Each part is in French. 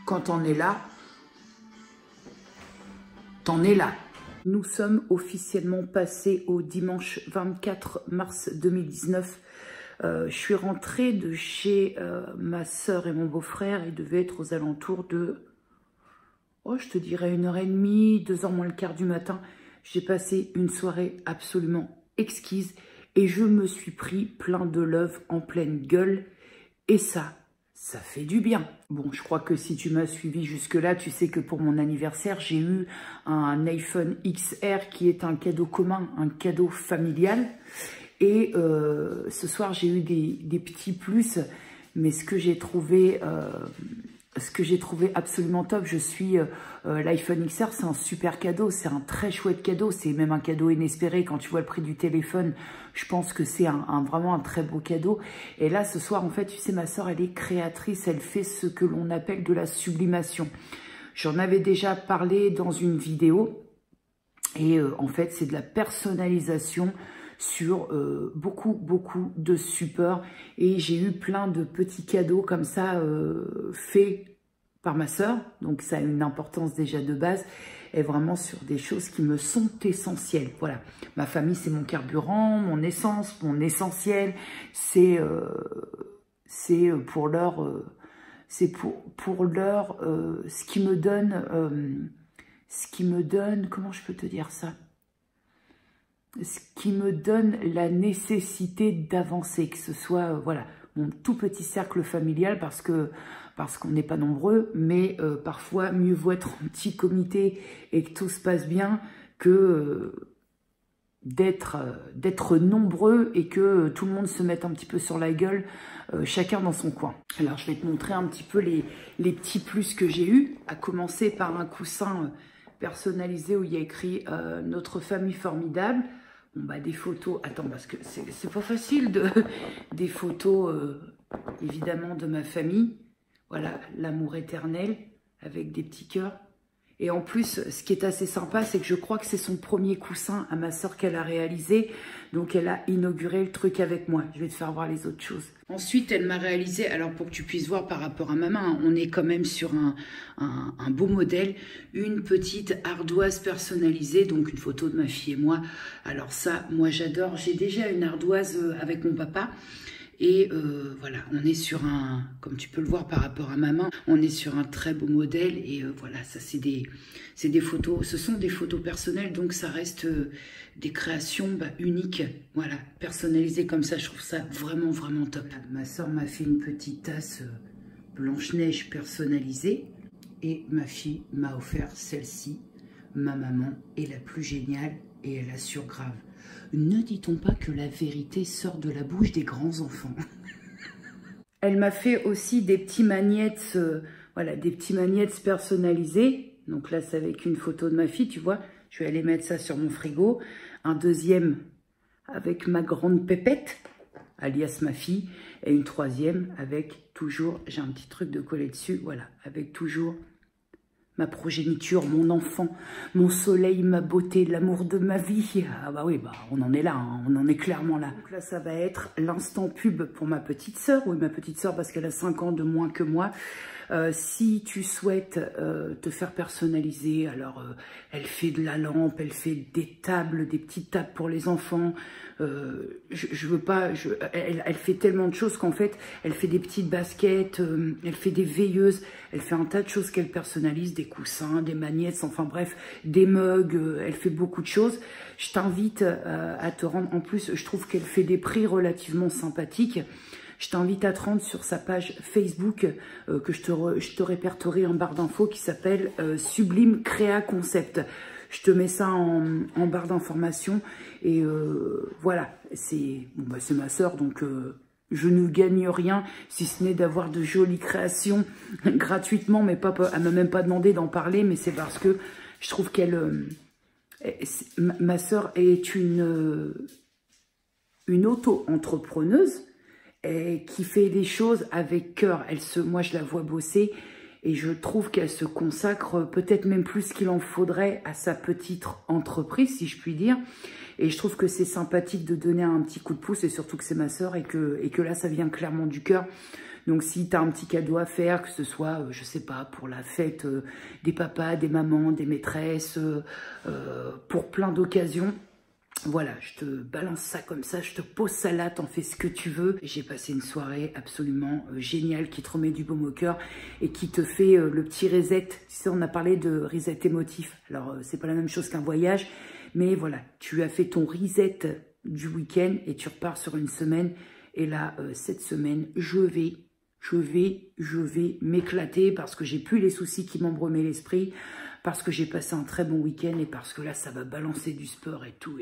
Quand t'en es là, t'en es là. Nous sommes officiellement passés au dimanche 24 mars 2019. Je suis rentrée de chez ma sœur et mon beau-frère. Il devait être aux alentours de, oh, je te dirais 1h30, 2h moins le quart du matin. J'ai passé une soirée absolument exquise et je me suis pris plein de love en pleine gueule. Et ça fait du bien. Bon, je crois que si tu m'as suivi jusque-là, tu sais que pour mon anniversaire, j'ai eu un iPhone XR qui est un cadeau commun, un cadeau familial. Et ce soir, j'ai eu des petits plus, mais ce que j'ai trouvé absolument top, l'iPhone XR, c'est un super cadeau, c'est un très chouette cadeau, c'est même un cadeau inespéré. Quand tu vois le prix du téléphone, je pense que c'est vraiment un très beau cadeau. Et là, ce soir, en fait, tu sais, ma soeur, elle est créatrice, elle fait ce que l'on appelle de la sublimation. J'en avais déjà parlé dans une vidéo, et en fait, c'est de la personnalisation sur beaucoup de supports, et j'ai eu plein de petits cadeaux comme ça faits par ma sœur, donc ça a une importance déjà de base, et vraiment sur des choses qui me sont essentielles. Voilà, ma famille c'est mon carburant, mon essence, mon essentiel, c'est pour leur ce qui me donne, comment je peux te dire ça, ce qui me donne la nécessité d'avancer, que ce soit voilà, mon tout petit cercle familial, parce qu'on n'est pas nombreux, mais parfois mieux vaut être en petit comité et que tout se passe bien que d'être nombreux et que tout le monde se mette un petit peu sur la gueule, chacun dans son coin. Alors je vais te montrer un petit peu les petits plus que j'ai eus, à commencer par un coussin personnalisé où il y a écrit notre famille formidable. Bon, bah, des photos, attends, parce que c'est pas facile, des photos évidemment de ma famille. Voilà, l'amour éternel avec des petits cœurs. Et en plus, ce qui est assez sympa, c'est que je crois que c'est son premier coussin à ma sœur qu'elle a réalisé. Donc, elle a inauguré le truc avec moi. Je vais te faire voir les autres choses. Ensuite, elle m'a réalisé, alors pour que tu puisses voir par rapport à ma main, on est quand même sur un beau modèle, une petite ardoise personnalisée, donc une photo de ma fille et moi. Alors ça, moi j'adore. J'ai déjà une ardoise avec mon papa. Et voilà, on est sur comme tu peux le voir par rapport à ma main, on est sur un très beau modèle. Et voilà, ça c'est des photos, ce sont des photos personnelles, donc ça reste des créations uniques, voilà, personnalisées comme ça. Je trouve ça vraiment top. Ma soeur m'a fait une petite tasse Blanche-Neige personnalisée, et ma fille m'a offert celle-ci. Ma maman est la plus géniale et elle assure grave. Ne dit-on pas que la vérité sort de la bouche des grands enfants? Elle m'a fait aussi des petits magnettes, voilà, des petits magnettes personnalisés. Donc là, c'est avec une photo de ma fille, tu vois. Je vais aller mettre ça sur mon frigo. Un deuxième avec ma grande pépette, alias ma fille. Et une troisième avec toujours, j'ai un petit truc de coller dessus, voilà, avec toujours ma progéniture, mon enfant, mon soleil, ma beauté, l'amour de ma vie. Ah bah oui, bah on en est là, hein, on en est clairement là. Donc là, ça va être l'instant pub pour ma petite sœur. Oui, ma petite sœur, parce qu'elle a 5 ans de moins que moi. Si tu souhaites te faire personnaliser, alors elle fait de la lampe, elle fait des tables, des petites tables pour les enfants. Je veux pas, elle fait tellement de choses qu'en fait, elle fait des petites baskets, elle fait des veilleuses, elle fait un tas de choses qu'elle personnalise, des coussins, des magnettes, enfin bref, des mugs, elle fait beaucoup de choses. Je t'invite à te rendre, en plus, je trouve qu'elle fait des prix relativement sympathiques. Je t'invite à te rendre sur sa page Facebook que je te répertorie en barre d'infos, qui s'appelle Sublime Créa Concept. Je te mets ça en barre d'informations. Et voilà, c'est bon, bah, ma sœur, donc je ne gagne rien, si ce n'est d'avoir de jolies créations gratuitement. Mais elle m'a même pas demandé d'en parler, mais c'est parce que je trouve qu'elle... ma sœur est une auto-entrepreneuse, qui fait les choses avec cœur. Moi, je la vois bosser et je trouve qu'elle se consacre peut-être même plus qu'il en faudrait à sa petite entreprise, si je puis dire. Et je trouve que c'est sympathique de donner un petit coup de pouce, et surtout que c'est ma sœur et que là, ça vient clairement du cœur. Donc si tu as un petit cadeau à faire, que ce soit, je sais pas, pour la fête des papas, des mamans, des maîtresses, pour plein d'occasions, voilà, je te balance ça comme ça, je te pose ça là, t'en fais ce que tu veux. J'ai passé une soirée absolument géniale qui te remet du baume au cœur et qui te fait le petit reset. Tu sais, on a parlé de reset émotif. Alors, c'est pas la même chose qu'un voyage, mais voilà, tu as fait ton reset du week-end et tu repars sur une semaine. Et là, cette semaine, je vais m'éclater parce que j'ai plus les soucis qui m'embrumaient l'esprit, parce que j'ai passé un très bon week-end et parce que là, ça va balancer du sport et tout.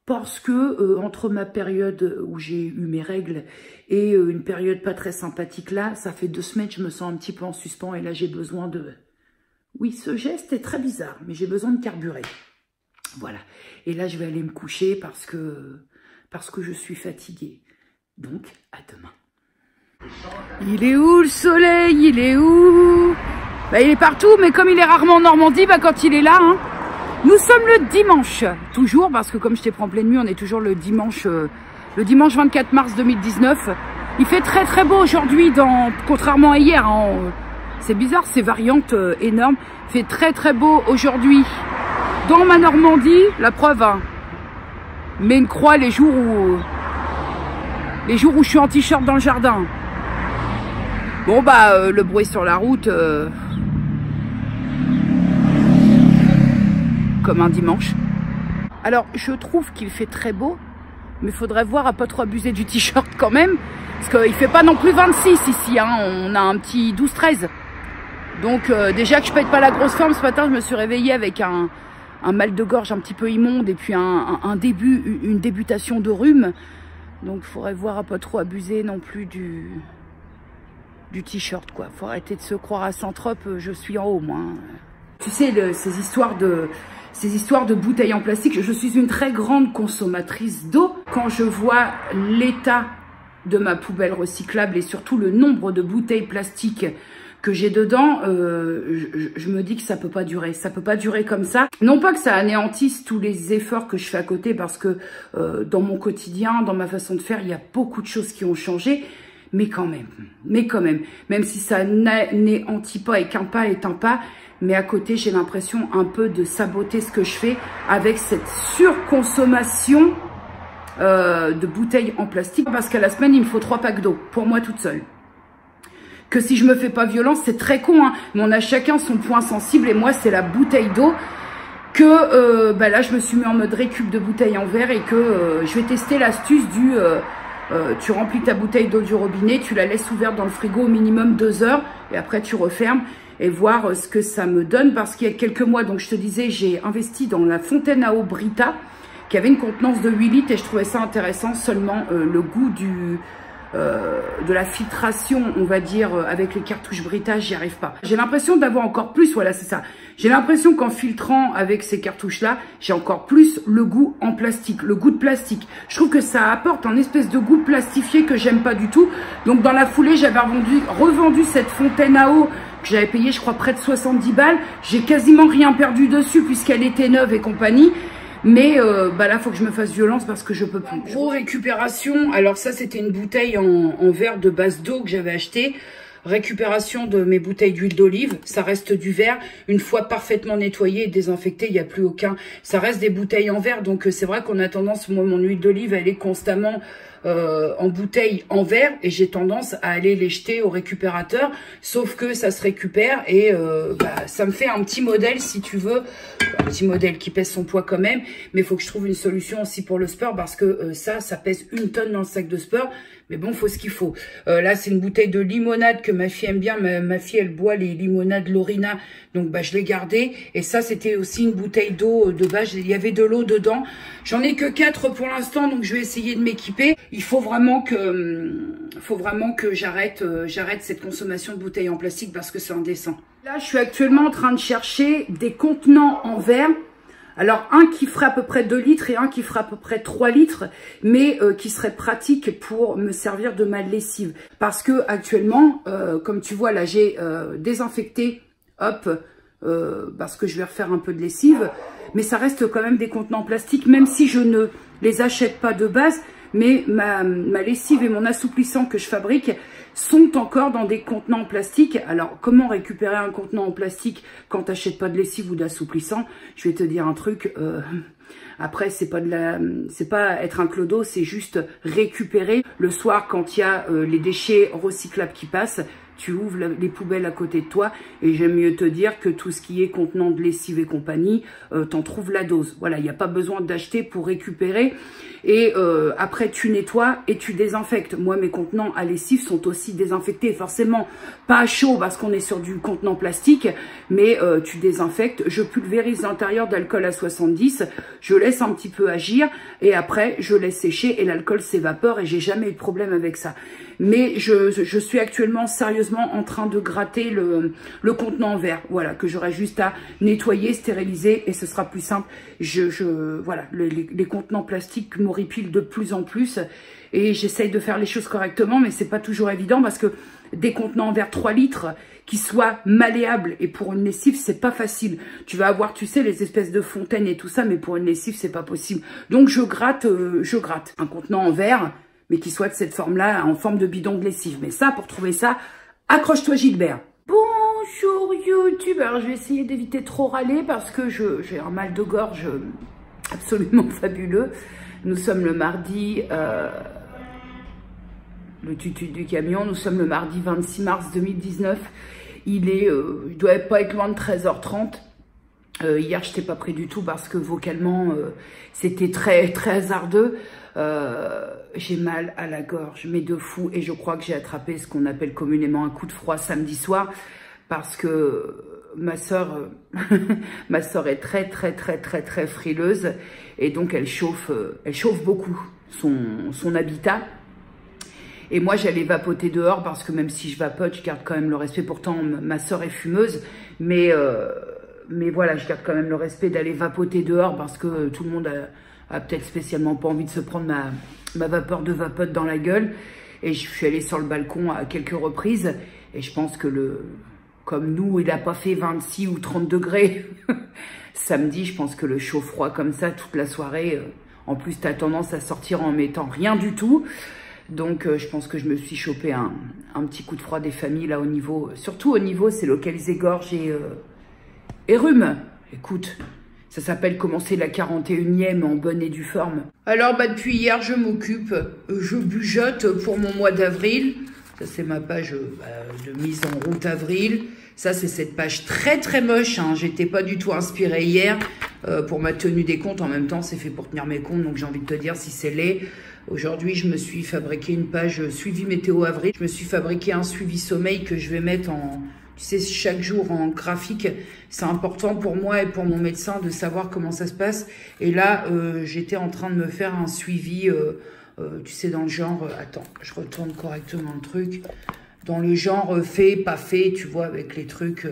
Parce que entre ma période où j'ai eu mes règles et une période pas très sympathique là, ça fait 2 semaines, je me sens un petit peu en suspens et là, j'ai besoin de... Oui, ce geste est très bizarre, mais j'ai besoin de carburer. Voilà. Et là, je vais aller me coucher parce que je suis fatiguée. Donc, à demain. Il est où le soleil? Il est où? Bah, il est partout, mais comme il est rarement en Normandie, bah, quand il est là, hein. Nous sommes le dimanche, toujours, parce que comme je t'ai pris en pleine nuit, on est toujours le dimanche 24 mars 2019. Il fait très très beau aujourd'hui, contrairement à hier. Hein. C'est bizarre, ces variantes énormes. Il fait très très beau aujourd'hui dans ma Normandie. La preuve, hein. Mais une croix les jours où je suis en t-shirt dans le jardin. Bon bah le bruit sur la route, comme un dimanche. Alors je trouve qu'il fait très beau, mais il faudrait voir à pas trop abuser du t-shirt quand même, parce qu'il fait pas non plus 26 ici, hein. On a un petit 12-13. Donc déjà que je pète pas la grosse forme, ce matin je me suis réveillée avec un mal de gorge un petit peu immonde et puis une débutation de rhume. Donc il faudrait voir à pas trop abuser non plus du t-shirt, quoi. Faut arrêter de se croire à Saint-Trope, je suis en haut, moi. Hein. Tu sais, ces histoires de bouteilles en plastique, je suis une très grande consommatrice d'eau. Quand je vois l'état de ma poubelle recyclable et surtout le nombre de bouteilles plastiques que j'ai dedans, je me dis que ça peut pas durer. Ça peut pas durer comme ça. Non pas que ça anéantisse tous les efforts que je fais à côté, parce que dans mon quotidien, dans ma façon de faire, il y a beaucoup de choses qui ont changé. Mais quand même, même si ça n'anéantit pas et qu'un pas est un pas, mais à côté, j'ai l'impression un peu de saboter ce que je fais avec cette surconsommation de bouteilles en plastique, parce qu'à la semaine, il me faut 3 packs d'eau, pour moi toute seule. Que si je me fais pas violence, c'est très con, hein, mais on a chacun son point sensible, et moi, c'est la bouteille d'eau que bah là, je me suis mis en mode récup de bouteilles en verre, et que je vais tester l'astuce du... tu remplis ta bouteille d'eau du robinet, tu la laisses ouverte dans le frigo au minimum 2 heures et après tu refermes, et voir ce que ça me donne. Parce qu'il y a quelques mois, donc je te disais, j'ai investi dans la fontaine à eau Brita qui avait une contenance de 8 litres et je trouvais ça intéressant. Seulement le goût de la filtration, on va dire, avec les cartouches Brita, j'y arrive pas. J'ai l'impression d'avoir encore plus, voilà, c'est ça. J'ai l'impression qu'en filtrant avec ces cartouches-là, j'ai encore plus le goût en plastique, le goût de plastique. Je trouve que ça apporte un espèce de goût plastifié que j'aime pas du tout. Donc dans la foulée, j'avais revendu cette fontaine à eau que j'avais payé, je crois, près de 70 balles. J'ai quasiment rien perdu dessus puisqu'elle était neuve et compagnie. Mais bah là, faut que je me fasse violence parce que je peux plus. Gros récupération. Alors ça, c'était une bouteille en verre de base d'eau que j'avais acheté. Récupération de mes bouteilles d'huile d'olive. Ça reste du verre. Une fois parfaitement nettoyé et désinfecté, il n'y a plus aucun... Ça reste des bouteilles en verre. Donc c'est vrai qu'on a tendance... Moi, mon huile d'olive, elle est constamment... en bouteille en verre, et j'ai tendance à aller les jeter au récupérateur, sauf que ça se récupère et bah, ça me fait un petit modèle, si tu veux, un petit modèle qui pèse son poids quand même, mais il faut que je trouve une solution aussi pour le sport, parce que ça pèse 1 tonne dans le sac de sport. Mais bon, faut ce qu'il faut. Là, c'est une bouteille de limonade que ma fille aime bien. Ma fille, elle boit les limonades Lorina. Donc, bah, je l'ai gardée. Et ça, c'était aussi une bouteille d'eau de base. Il y avait de l'eau dedans. J'en ai que 4 pour l'instant. Donc, je vais essayer de m'équiper. Il faut vraiment que j'arrête cette consommation de bouteilles en plastique, parce que c'est indécent. Là, je suis actuellement en train de chercher des contenants en verre. Alors, un qui ferait à peu près 2 litres et un qui ferait à peu près 3 litres, mais qui serait pratique pour me servir de ma lessive. Parce que actuellement, comme tu vois, là, j'ai désinfecté, hop, parce que je vais refaire un peu de lessive. mais ça reste quand même des contenants en plastique, même si je ne les achète pas de base, mais ma lessive et mon assouplissant que je fabrique sont encore dans des contenants en plastique. Alors, comment récupérer un contenant en plastique quand tu n'achètes pas de lessive ou d'assouplissant? Je vais te dire un truc, après, c'est pas être un clodo, c'est juste récupérer. Le soir, quand il y a les déchets recyclables qui passent, tu ouvres les poubelles à côté de toi et j'aime mieux te dire que tout ce qui est contenant de lessive et compagnie, t'en trouves la dose. Voilà, il n'y a pas besoin d'acheter pour récupérer. Et après, tu nettoies et tu désinfectes. Moi, mes contenants à lessive sont aussi désinfectés. Forcément, pas à chaud parce qu'on est sur du contenant plastique, mais tu désinfectes. Je pulvérise l'intérieur d'alcool à 70. Je laisse un petit peu agir et après, je laisse sécher et l'alcool s'évapore et j'ai jamais eu de problème avec ça. Mais je suis actuellement sérieusement en train de gratter le contenant en verre. Voilà, que j'aurai juste à nettoyer, stériliser et ce sera plus simple. Voilà, les contenants plastiques m'horripilent de plus en plus et j'essaye de faire les choses correctement, mais c'est pas toujours évident parce que des contenants en verre 3 litres qui soient malléables et pour une lessive, c'est pas facile. Tu vas avoir, tu sais, les espèces de fontaines et tout ça, mais pour une lessive, c'est pas possible. Donc je gratte un contenant en verre, mais qui soit de cette forme-là, en forme de bidon de lessive. Mais ça, pour trouver ça, accroche-toi Gilbert. Bonjour YouTube. Alors, je vais essayer d'éviter trop râler parce que j'ai un mal de gorge absolument fabuleux. Nous sommes le mardi, le tutu du camion, nous sommes le mardi 26 mars 2019. Il doit pas être loin de 13h30. Hier, je n'étais pas prêt du tout parce que vocalement, c'était très, très hasardeux. J'ai mal à la gorge, mais de fou. Et je crois que j'ai attrapé ce qu'on appelle communément un coup de froid samedi soir parce que ma sœur est très, très, très, très, très frileuse. Et donc, elle chauffe beaucoup son habitat. Et moi, j'allais vapoter dehors parce que même si je vapote, je garde quand même le respect. Pourtant, ma sœur est fumeuse, mais voilà, je garde quand même le respect d'aller vapoter dehors parce que tout le monde a peut-être spécialement pas envie de se prendre ma vapeur de vapote dans la gueule. Et je suis allée sur le balcon à quelques reprises. Et je pense que comme nous, il n'a pas fait 26 ou 30 degrés samedi. Je pense que le chaud-froid comme ça, toute la soirée, en plus, tu as tendance à sortir en mettant rien du tout. Donc, je pense que je me suis chopé un petit coup de froid des familles, là, surtout au niveau, c'est localisé gorge et rhume. Écoute, ça s'appelle commencer la 41e en bonne et due forme. Alors, depuis hier, je m'occupe, je bujote pour mon mois d'avril. Ça, c'est ma page de mise en route avril. Ça, c'est cette page très, très moche. Hein. J'étais pas du tout inspirée hier pour ma tenue des comptes. En même temps, c'est fait pour tenir mes comptes. Donc, j'ai envie de te dire si c'est laid. Aujourd'hui, je me suis fabriqué une page suivi météo avril. Je me suis fabriqué un suivi sommeil que je vais mettre tu sais, chaque jour en graphique. C'est important pour moi et pour mon médecin de savoir comment ça se passe. Et là, j'étais en train de me faire un suivi, tu sais, dans le genre... attends, je retourne correctement le truc. Dans le genre fait, pas fait, tu vois, avec les trucs...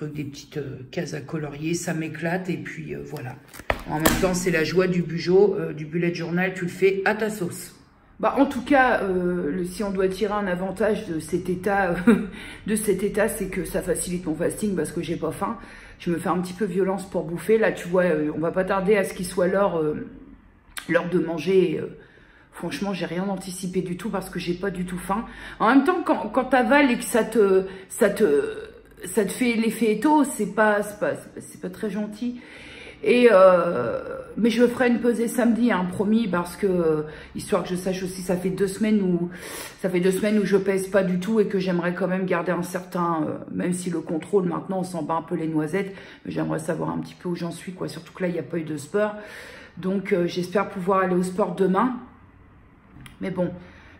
des petites cases à colorier, ça m'éclate et puis voilà. En même temps, c'est la joie du bugeot, du bullet journal, tu le fais à ta sauce. Bah, en tout cas, si on doit tirer un avantage de cet état, c'est que ça facilite mon fasting parce que j'ai pas faim. Je me fais un petit peu violence pour bouffer. Là, tu vois, on va pas tarder à ce qu'il soit l'heure de manger. Franchement, j'ai rien anticipé du tout parce que j'ai pas du tout faim. En même temps, quand t'avales et que ça te fait l'effet étau, c'est pas très gentil. Mais je ferai une pesée samedi, hein, promis, parce que histoire que je sache aussi, ça fait 2 semaines où je pèse pas du tout et que j'aimerais quand même garder un certain, même si le contrôle maintenant on s'en bat un peu les noisettes, mais j'aimerais savoir un petit peu où j'en suis, quoi. Surtout que là il n'y a pas eu de sport, donc j'espère pouvoir aller au sport demain. Mais bon,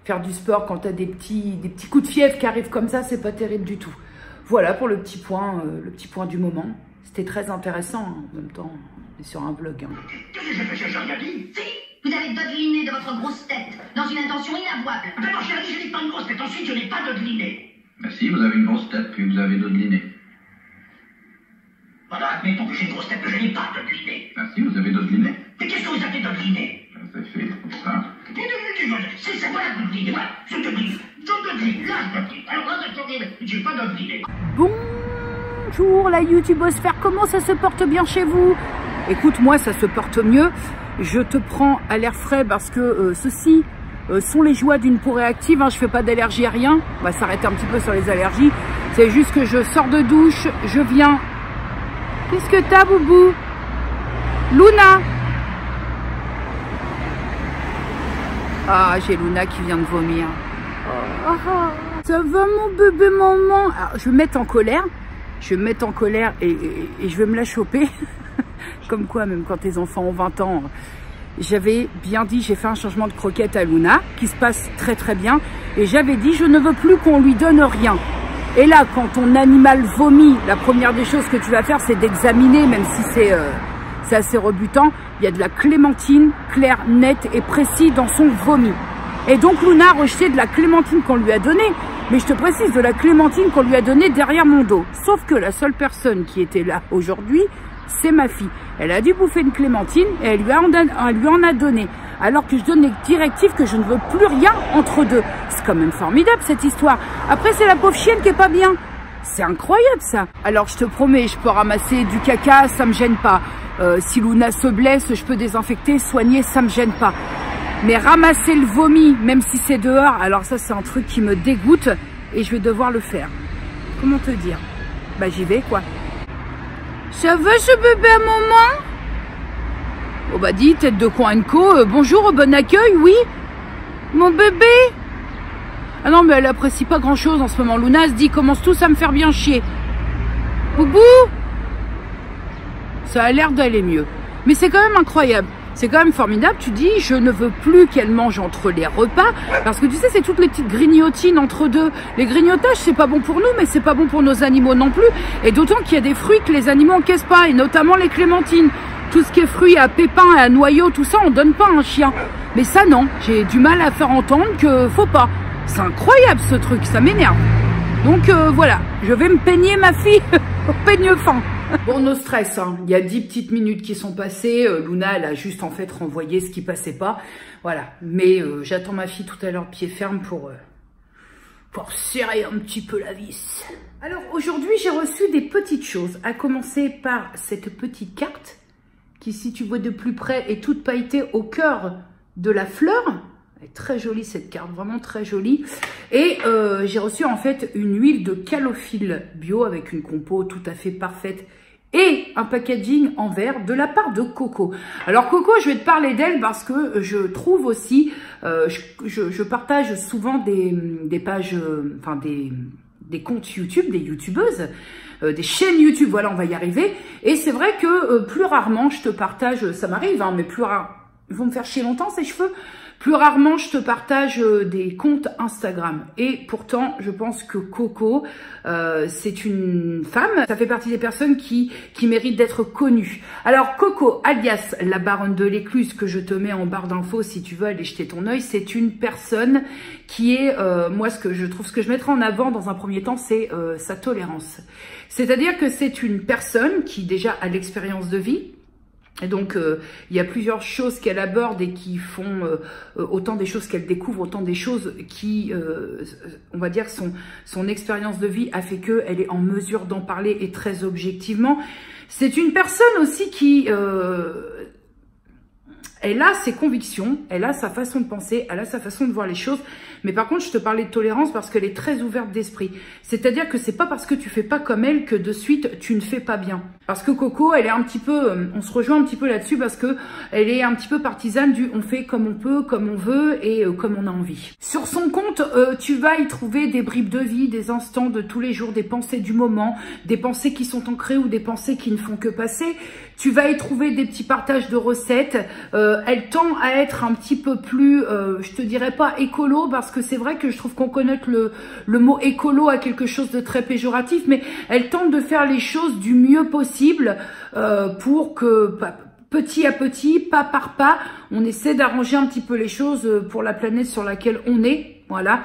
faire du sport quand t'as des petits coups de fièvre qui arrivent comme ça, c'est pas terrible du tout. Voilà pour le petit point du moment. C'était très intéressant, hein. En même temps, on est sur un vlog. Hein. J'ai rien dit. Si, vous avez dodeliné de votre grosse tête, dans une intention inavouable. D'abord, j'ai dit, je n'ai pas une grosse tête. Ensuite, je n'ai pas dodeliné. Ben si, vous avez une grosse tête, puis vous avez dodeliné. Voilà, admettons que j'ai une grosse tête, que je n'ai pas dodeliné. Ben si, vous avez dodeliné. Mais qu'est-ce que vous avez dodeliné? Ben, c'est fait comme ça. C'est pas la dodeliné, voilà. Je dodeline. Là, je dodeline. Alors là, je dodeline. J'ai pas dodeliné. Bonjour la YouTubosphère, comment ça se porte bien chez vous? Écoute, moi ça se porte mieux. Je te prends à l'air frais parce que ceci sont les joies d'une peau réactive. Hein. Je fais pas d'allergie à rien. On va s'arrêter un petit peu sur les allergies. C'est juste que je sors de douche, je viens. Qu'est-ce que t'as, Boubou? Luna? Ah, j'ai Luna qui vient de vomir. Ça va mon bébé maman? Alors, je vais me mettre en colère. Je vais me mettre en colère et je vais me la choper. Comme quoi, même quand tes enfants ont 20 ans, j'avais bien dit, j'ai fait un changement de croquette à Luna, qui se passe très très bien. Et j'avais dit, je ne veux plus qu'on lui donne rien. Et là, quand ton animal vomit, la première des choses que tu vas faire, c'est d'examiner, même si c'est assez rebutant. Il y a de la clémentine, clair, net et précis dans son vomi. Et donc Luna a rejeté de la clémentine qu'on lui a donnée. Mais je te précise, de la clémentine qu'on lui a donnée derrière mon dos. Sauf que la seule personne qui était là aujourd'hui, c'est ma fille. Elle a dû bouffer une clémentine et elle lui en a donné. Alors que je donne les directives que je ne veux plus rien entre deux. C'est quand même formidable cette histoire. Après, c'est la pauvre chienne qui est pas bien. C'est incroyable ça. Alors je te promets, je peux ramasser du caca, ça me gêne pas. Si Luna se blesse, je peux désinfecter, soigner, ça me gêne pas. Mais ramasser le vomi, même si c'est dehors, alors ça c'est un truc qui me dégoûte et je vais devoir le faire. Comment te dire? Bah j'y vais quoi. Ça va ce bébé à maman? Oh bah dis, tête de coin co, bonjour, bon accueil, oui? Mon bébé? Ah non mais elle apprécie pas grand chose en ce moment. Luna se dit, commence tous à me faire bien chier. Boubou? Ça a l'air d'aller mieux. Mais c'est quand même incroyable. C'est quand même formidable, tu dis, je ne veux plus qu'elle mange entre les repas, parce que tu sais, c'est toutes les petites grignotines entre deux. Les grignotages, c'est pas bon pour nous, mais c'est pas bon pour nos animaux non plus. Et d'autant qu'il y a des fruits que les animaux encaissent pas, et notamment les clémentines. Tout ce qui est fruits à pépins et à noyaux, tout ça, on donne pas à un chien. Mais ça, non, j'ai du mal à faire entendre que faut pas. C'est incroyable ce truc, ça m'énerve. Donc voilà, je vais me peigner ma fille au peigne fin. Bon, no stress, hein. Il y a 10 petites minutes qui sont passées. Luna, elle a juste en fait renvoyé ce qui passait pas. Voilà. Mais j'attends ma fille tout à l'heure pied ferme pour serrer un petit peu la vis. Alors aujourd'hui, j'ai reçu des petites choses. À commencer par cette petite carte qui, si tu vois de plus près, est toute pailletée au cœur de la fleur. Elle est très jolie cette carte, vraiment très jolie. Et j'ai reçu en fait une huile de calophylle bio avec une compo tout à fait parfaite et un packaging en verre de la part de Coco. Alors Coco, je vais te parler d'elle parce que je trouve aussi, je partage souvent des pages, enfin des comptes YouTube, des youtubeuses, des chaînes YouTube, voilà, on va y arriver. Et c'est vrai que plus rarement je te partage, ça m'arrive, hein, mais plus rare, ils vont me faire chier longtemps ces cheveux. Plus rarement, je te partage des comptes Instagram. Et pourtant, je pense que Coco, c'est une femme. Ça fait partie des personnes qui méritent d'être connues. Alors, Coco, alias la baronne de l'Écluse, que je te mets en barre d'infos si tu veux aller jeter ton œil, c'est une personne qui est, moi, ce que je mettrai en avant dans un premier temps, c'est sa tolérance. C'est-à-dire que c'est une personne qui déjà a l'expérience de vie. Et donc, il y a plusieurs choses qu'elle aborde et qui font autant des choses qu'elle découvre, autant des choses qui, on va dire, son expérience de vie a fait qu'elle est en mesure d'en parler et très objectivement. C'est une personne aussi qui... elle a ses convictions, elle a sa façon de penser, elle a sa façon de voir les choses. Mais par contre, je te parlais de tolérance parce qu'elle est très ouverte d'esprit. C'est-à-dire que c'est pas parce que tu fais pas comme elle que de suite tu ne fais pas bien. Parce que Coco, elle est un petit peu, on se rejoint un petit peu là-dessus parce que elle est un petit peu partisane du on fait comme on peut, comme on veut et comme on a envie. Sur son compte, tu vas y trouver des bribes de vie, des instants de tous les jours, des pensées du moment, des pensées qui sont ancrées ou des pensées qui ne font que passer. Tu vas y trouver des petits partages de recettes. Elle tend à être un petit peu plus, je te dirais pas écolo, parce que c'est vrai que je trouve qu'on connote le mot écolo à quelque chose de très péjoratif, mais elle tente de faire les choses du mieux possible pour que petit à petit, pas par pas, on essaie d'arranger un petit peu les choses pour la planète sur laquelle on est. Voilà,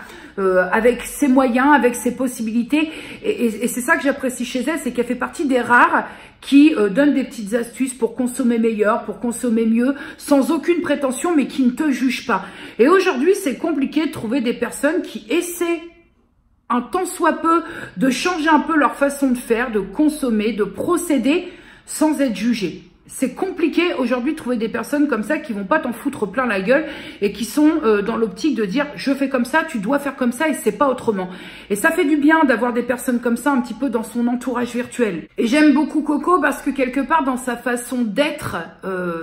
avec ses moyens, avec ses possibilités. Et c'est ça que j'apprécie chez elle, c'est qu'elle fait partie des rares qui donnent des petites astuces pour consommer meilleur, pour consommer mieux, sans aucune prétention, mais qui ne te jugent pas. Et aujourd'hui, c'est compliqué de trouver des personnes qui essaient un tant soit peu de changer un peu leur façon de faire, de consommer, de procéder sans être jugés. C'est compliqué aujourd'hui de trouver des personnes comme ça qui vont pas t'en foutre plein la gueule et qui sont dans l'optique de dire je fais comme ça, tu dois faire comme ça et c'est pas autrement. Et ça fait du bien d'avoir des personnes comme ça un petit peu dans son entourage virtuel. Et j'aime beaucoup Coco parce que quelque part dans sa façon d'être,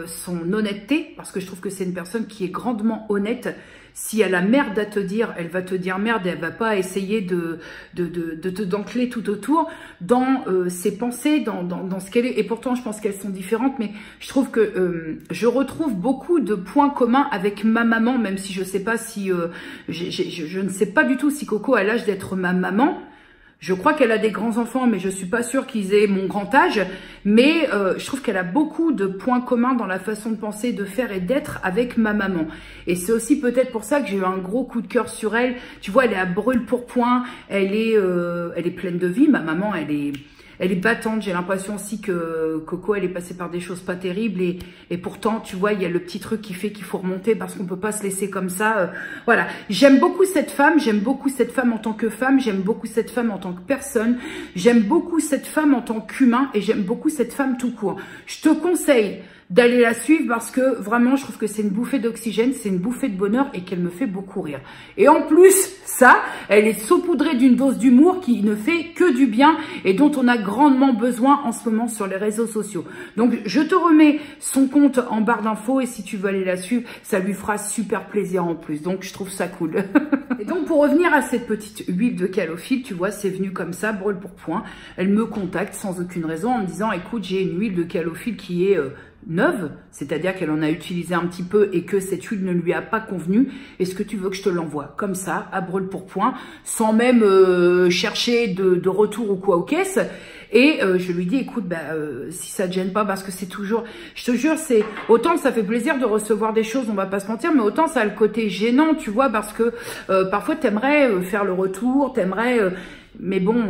son honnêteté, parce que je trouve que c'est une personne qui est grandement honnête. Si elle a merde à te dire, elle va te dire merde et elle va pas essayer de te denteler tout autour dans ses pensées, dans ce qu'elle est. Et pourtant, je pense qu'elles sont différentes, mais je trouve que je retrouve beaucoup de points communs avec ma maman, même si je sais pas si... je ne sais pas du tout si Coco a l'âge d'être ma maman. Je crois qu'elle a des grands-enfants, mais je suis pas sûre qu'ils aient mon grand âge. Mais je trouve qu'elle a beaucoup de points communs dans la façon de penser, de faire et d'être avec ma maman. Et c'est aussi peut-être pour ça que j'ai eu un gros coup de cœur sur elle. Tu vois, elle est à brûle-pourpoint, elle est pleine de vie. Ma maman, elle est battante. J'ai l'impression aussi que Coco, elle est passée par des choses pas terribles. Et pourtant, tu vois, il y a le petit truc qui fait qu'il faut remonter parce qu'on peut pas se laisser comme ça. Voilà. J'aime beaucoup cette femme. J'aime beaucoup cette femme en tant que femme. J'aime beaucoup cette femme en tant que personne. J'aime beaucoup cette femme en tant qu'humain. Et j'aime beaucoup cette femme tout court. Je te conseille d'aller la suivre parce que vraiment, je trouve que c'est une bouffée d'oxygène, c'est une bouffée de bonheur et qu'elle me fait beaucoup rire. Et en plus, ça, elle est saupoudrée d'une dose d'humour qui ne fait que du bien et dont on a grandement besoin en ce moment sur les réseaux sociaux. Donc, je te remets son compte en barre d'infos et si tu veux aller la suivre, ça lui fera super plaisir en plus. Donc, je trouve ça cool. Et donc, pour revenir à cette petite huile de calophylle, tu vois, c'est venu comme ça, brûle pour point. Elle me contacte sans aucune raison en me disant, écoute, j'ai une huile de calophylle qui est... neuve, c'est-à-dire qu'elle en a utilisé un petit peu et que cette huile ne lui a pas convenu. Est-ce que tu veux que je te l'envoie comme ça, à brûle-pourpoint, sans même chercher de retour ou quoi aux caisses? Et je lui dis, écoute, si ça te gêne pas, parce que c'est toujours, je te jure, c'est autant ça fait plaisir de recevoir des choses, on va pas se mentir, mais autant ça a le côté gênant, tu vois, parce que parfois t'aimerais faire le retour, t'aimerais... mais bon,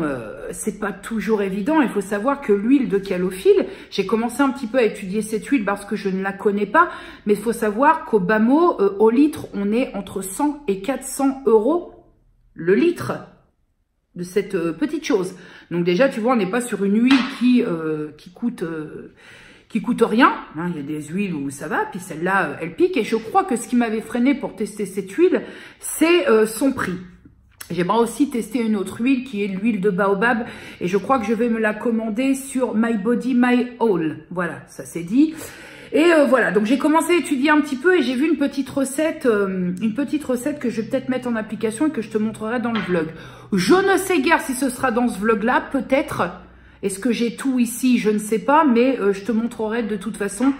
c'est pas toujours évident. Il faut savoir que l'huile de calophylle, j'ai commencé un petit peu à étudier cette huile parce que je ne la connais pas, mais il faut savoir qu'au bas mot, au litre, on est entre 100 et 400 € le litre de cette petite chose. Donc déjà, tu vois, on n'est pas sur une huile qui coûte rien. Hein, il y a des huiles où ça va, puis celle-là, elle pique. Et je crois que ce qui m'avait freiné pour tester cette huile, c'est son prix. J'aimerais aussi tester une autre huile qui est l'huile de baobab et je crois que je vais me la commander sur My Body, My All. Voilà, ça c'est dit. Et voilà, donc j'ai commencé à étudier un petit peu et j'ai vu une petite recette que je vais peut-être mettre en application et que je te montrerai dans le vlog. Je ne sais guère si ce sera dans ce vlog-là, peut-être. Est-ce que j'ai tout ici? Je ne sais pas, mais je te montrerai de toute façon.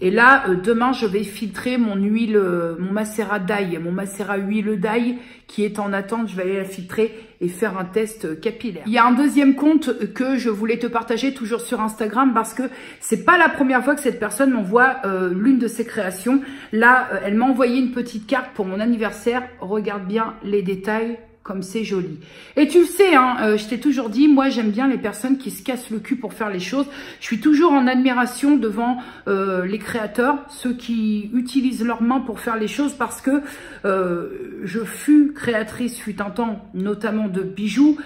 Et là, demain, je vais filtrer mon huile, mon macérat d'ail, mon macérat huile d'ail qui est en attente. Je vais aller la filtrer et faire un test capillaire. Il y a un deuxième compte que je voulais te partager, toujours sur Instagram, parce que c'est pas la première fois que cette personne m'envoie l'une de ses créations. Là, elle m'a envoyé une petite carte pour mon anniversaire. Regarde bien les détails. Comme c'est joli. Et tu le sais, hein, je t'ai toujours dit, moi j'aime bien les personnes qui se cassent le cul pour faire les choses. Je suis toujours en admiration devant les créateurs, ceux qui utilisent leurs mains pour faire les choses parce que je fus créatrice, fut un temps, notamment de bijoux.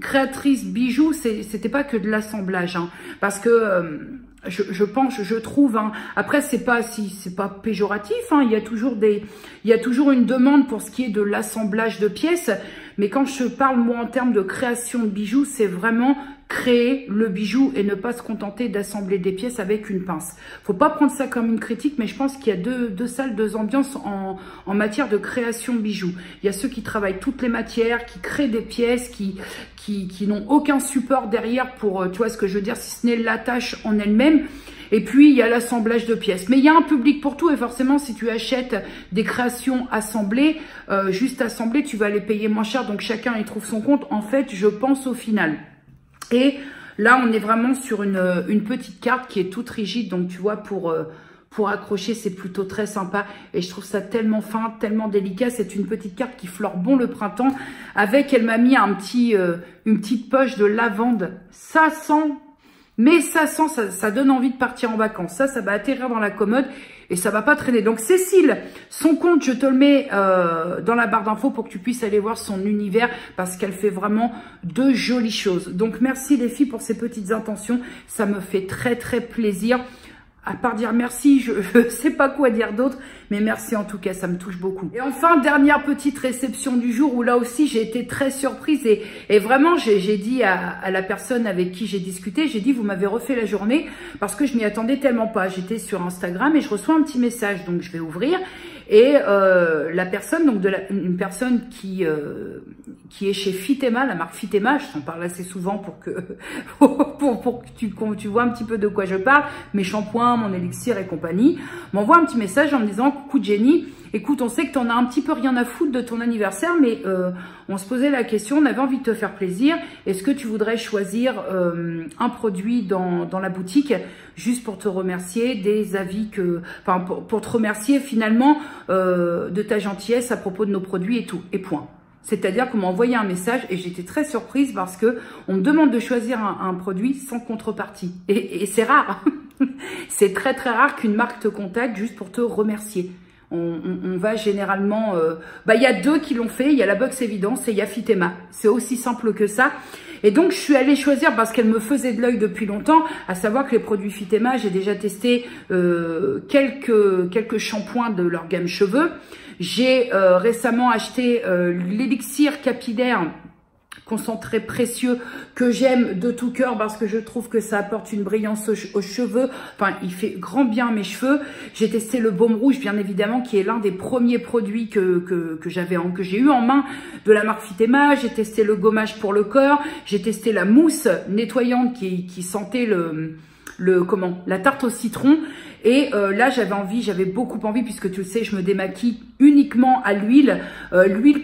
Créatrice bijoux, c'était pas que de l'assemblage, hein, parce que... je trouve, hein, après c'est pas péjoratif, hein, il y a toujours une demande pour ce qui est de l'assemblage de pièces, mais quand je parle moi en termes de création de bijoux, c'est vraiment créer le bijou et ne pas se contenter d'assembler des pièces avec une pince. Faut pas prendre ça comme une critique, mais je pense qu'il y a deux salles, deux ambiances en matière de création de bijoux. Il y a ceux qui travaillent toutes les matières, qui créent des pièces, qui n'ont aucun support derrière pour, tu vois ce que je veux dire, si ce n'est la tâche en elle-même. Et puis, il y a l'assemblage de pièces. Mais il y a un public pour tout et forcément, si tu achètes des créations assemblées, juste assemblées, tu vas les payer moins cher. Donc, chacun y trouve son compte. En fait, je pense au final. Et là, on est vraiment sur une petite carte qui est toute rigide. Donc, tu vois, pour accrocher, c'est plutôt très sympa. Et je trouve ça tellement fin, tellement délicat. C'est une petite carte qui fleure bon le printemps. Avec, elle m'a mis une petite poche de lavande. Ça sent Mais ça sent, ça donne envie de partir en vacances. Ça va atterrir dans la commode et ça va pas traîner. Donc Cécile, son compte, je te le mets dans la barre d'infos pour que tu puisses aller voir son univers parce qu'elle fait vraiment de jolies choses. Donc merci les filles pour ces petites intentions. Ça me fait très très plaisir. À part dire merci, je sais pas quoi dire d'autre, mais merci en tout cas, ça me touche beaucoup. Et enfin, dernière petite réception du jour où là aussi j'ai été très surprise et vraiment j'ai dit à la personne avec qui j'ai discuté, j'ai dit vous m'avez refait la journée parce que je m'y attendais tellement pas. J'étais sur Instagram et je reçois un petit message, donc je vais ouvrir et la personne, donc une personne qui est chez Fitema, la marque Fitema, je t'en parle assez souvent pour que tu vois un petit peu de quoi je parle, mes shampoings, mon élixir et compagnie, m'envoie un petit message en me disant coucou Jenny, écoute, on sait que t'en as un petit peu rien à foutre de ton anniversaire, mais on se posait la question, on avait envie de te faire plaisir, est-ce que tu voudrais choisir un produit dans la boutique juste pour te remercier des avis enfin pour te remercier finalement de ta gentillesse à propos de nos produits et tout, et point. C'est-à-dire qu'on m'a envoyé un message et j'étais très surprise parce que on me demande de choisir un produit sans contrepartie. Et c'est rare. C'est très très rare qu'une marque te contacte juste pour te remercier. On va généralement... il y a deux qui l'ont fait, il y a la Box Évidence et il y a Fitema. C'est aussi simple que ça. Et donc, je suis allée choisir parce qu'elle me faisait de l'œil depuis longtemps, à savoir que les produits Fitema, j'ai déjà testé quelques shampoings de leur gamme cheveux. J'ai récemment acheté l'élixir capillaire concentré précieux que j'aime de tout cœur parce que je trouve que ça apporte une brillance aux cheveux. Enfin, il fait grand bien à mes cheveux. J'ai testé le baume rouge, bien évidemment, qui est l'un des premiers produits que j'ai eu en main de la marque Fitema. J'ai testé le gommage pour le corps. J'ai testé la mousse nettoyante qui sentait la tarte au citron. Et là, j'avais beaucoup envie, puisque tu le sais, je me démaquille uniquement à l'huile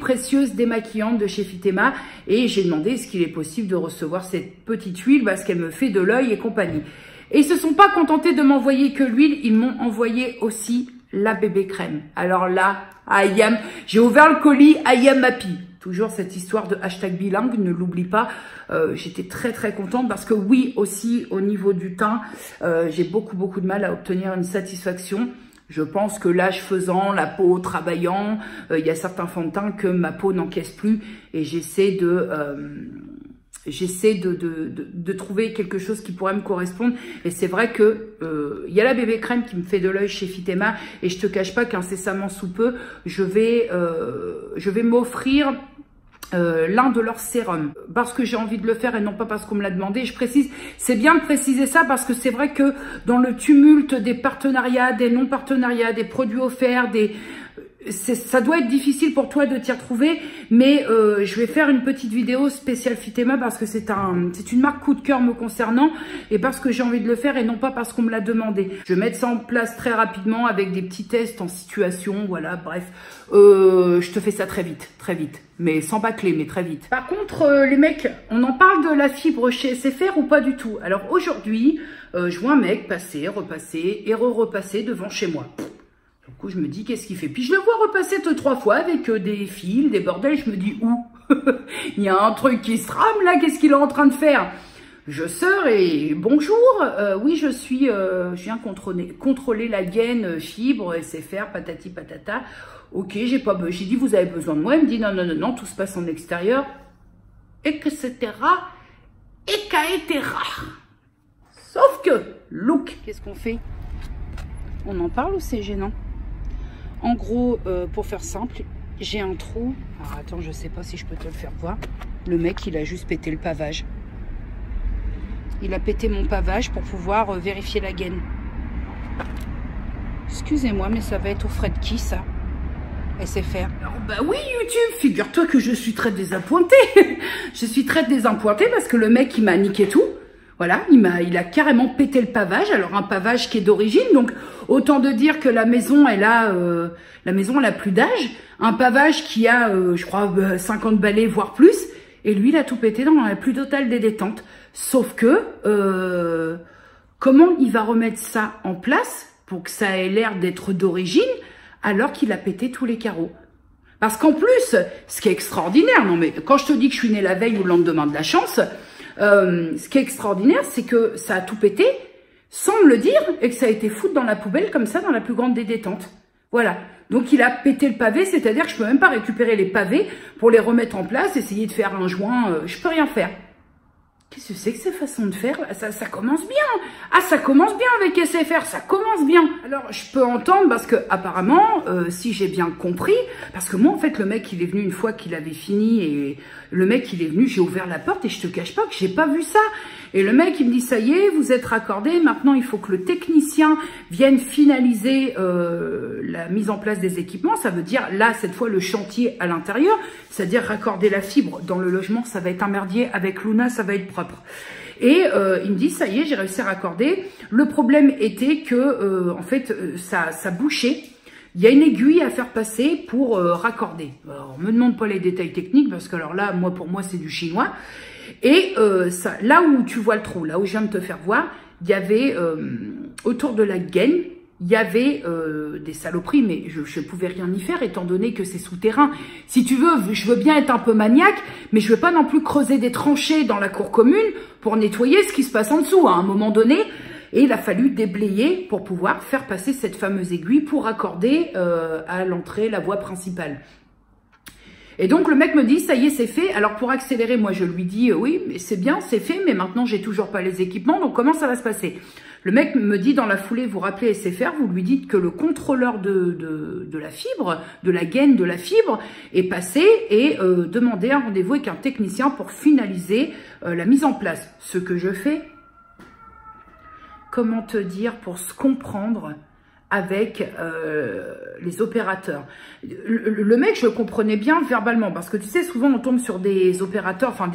précieuse démaquillante de chez Fitema. Et j'ai demandé est-ce qu'il est possible de recevoir cette petite huile parce qu'elle me fait de l'œil et compagnie. Et ils se sont pas contentés de m'envoyer que l'huile, ils m'ont envoyé aussi la bébé crème. Alors là, j'ai ouvert le colis, I am happy. Toujours cette histoire de hashtag bilingue, ne l'oublie pas. J'étais très très contente parce que oui, aussi au niveau du teint, j'ai beaucoup de mal à obtenir une satisfaction. Je pense que l'âge faisant, la peau travaillant, il y a certains fonds de teint que ma peau n'encaisse plus et j'essaie de trouver quelque chose qui pourrait me correspondre. Et c'est vrai que il y a la bébé crème qui me fait de l'œil chez Fitema et je te cache pas qu'incessamment sous peu, je vais m'offrir l'un de leurs sérums parce que j'ai envie de le faire et non pas parce qu'on me l'a demandé. Je précise, c'est bien de préciser ça parce que c'est vrai que dans le tumulte des partenariats, des non-partenariats, des produits offerts, ça doit être difficile pour toi de t'y retrouver, mais je vais faire une petite vidéo spéciale Fitema parce que c'est une marque coup de cœur me concernant et parce que j'ai envie de le faire et non pas parce qu'on me l'a demandé. Je vais mettre ça en place très rapidement avec des petits tests en situation, voilà, bref. Je te fais ça très vite, mais sans bâcler, mais très vite. Par contre, les mecs, on en parle de la fibre chez SFR ou pas du tout? Alors aujourd'hui, je vois un mec passer, repasser et repasser devant chez moi. Du coup, je me dis, qu'est-ce qu'il fait? Puis je le vois repasser 2-3 fois avec des fils, des bordels. Je me dis, où? Il y a un truc qui se trame là, qu'est-ce qu'il est en train de faire? Je sors et bonjour, oui, je viens contrôler la gaine fibre, SFR, patati patata. Ok, j'ai dit, vous avez besoin de moi? Il me dit, non, tout se passe en extérieur, etc. Sauf que, look, qu'est-ce qu'on fait? On en parle ou c'est gênant? En gros, pour faire simple, j'ai un trou. Alors attends, je sais pas si je peux te le faire voir. Le mec, il a juste pété le pavage. Il a pété mon pavage pour pouvoir vérifier la gaine. Excusez-moi, mais ça va être aux frais de qui, ça? SFR. Alors, bah oui, YouTube, figure-toi que je suis très désappointée. Je suis très désappointée parce que le mec, il m'a niqué tout. Voilà, il a carrément pété le pavage. Alors un pavage qui est d'origine, donc autant de dire que la maison, elle a plus d'âge. Un pavage qui a, je crois, 50 balais voire plus. Et lui, il a tout pété dans la plus totale des détentes. Sauf que comment il va remettre ça en place pour que ça ait l'air d'être d'origine alors qu'il a pété tous les carreaux? Parce qu'en plus, ce qui est extraordinaire, non mais quand je te dis que je suis née la veille ou le lendemain de la chance. Ce qui est extraordinaire, c'est que ça a tout pété sans me le dire et que ça a été foutu dans la poubelle comme ça, dans la plus grande des détentes. Voilà. Donc il a pété le pavé, c'est-à-dire que je peux même pas récupérer les pavés pour les remettre en place, essayer de faire un joint, je peux rien faire. Qu'est-ce que c'est que ces façons de faire? Ça commence bien. Ah, ça commence bien avec SFR, ça commence bien. Alors, je peux entendre parce que apparemment, si j'ai bien compris, parce que moi, en fait, le mec, il est venu une fois qu'il avait fini et le mec, il est venu, j'ai ouvert la porte et je te cache pas que j'ai pas vu ça. Et le mec, il me dit, ça y est, vous êtes raccordé. Maintenant, il faut que le technicien vienne finaliser la mise en place des équipements. Ça veut dire, là, cette fois, le chantier à l'intérieur, c'est-à-dire raccorder la fibre dans le logement. Ça va être un merdier. Avec Luna, ça va être propre. Et il me dit, ça y est, j'ai réussi à raccorder. Le problème était que, en fait, ça bouchait. Il y a une aiguille à faire passer pour raccorder. Alors, on me demande pas les détails techniques parce que alors là, pour moi, c'est du chinois. Et là où tu vois le trou, là où je viens de te faire voir, il y avait autour de la gaine, il y avait des saloperies, mais je pouvais rien y faire étant donné que c'est souterrain. Si tu veux, je veux bien être un peu maniaque, mais je veux pas non plus creuser des tranchées dans la cour commune pour nettoyer ce qui se passe en dessous à un moment donné. Et il a fallu déblayer pour pouvoir faire passer cette fameuse aiguille pour raccorder à l'entrée la voie principale. Et donc le mec me dit, ça y est, c'est fait. Alors pour accélérer, moi je lui dis, oui, mais c'est bien, c'est fait, mais maintenant j'ai toujours pas les équipements, donc comment ça va se passer? Le mec me dit dans la foulée, vous rappelez SFR, vous lui dites que le contrôleur de la fibre, de la gaine de la fibre, est passé et demandez un rendez-vous avec un technicien pour finaliser la mise en place. Ce que je fais, comment te dire, pour se comprendre avec les opérateurs. Le mec, je le comprenais bien verbalement, parce que tu sais, souvent on tombe sur des opérateurs, enfin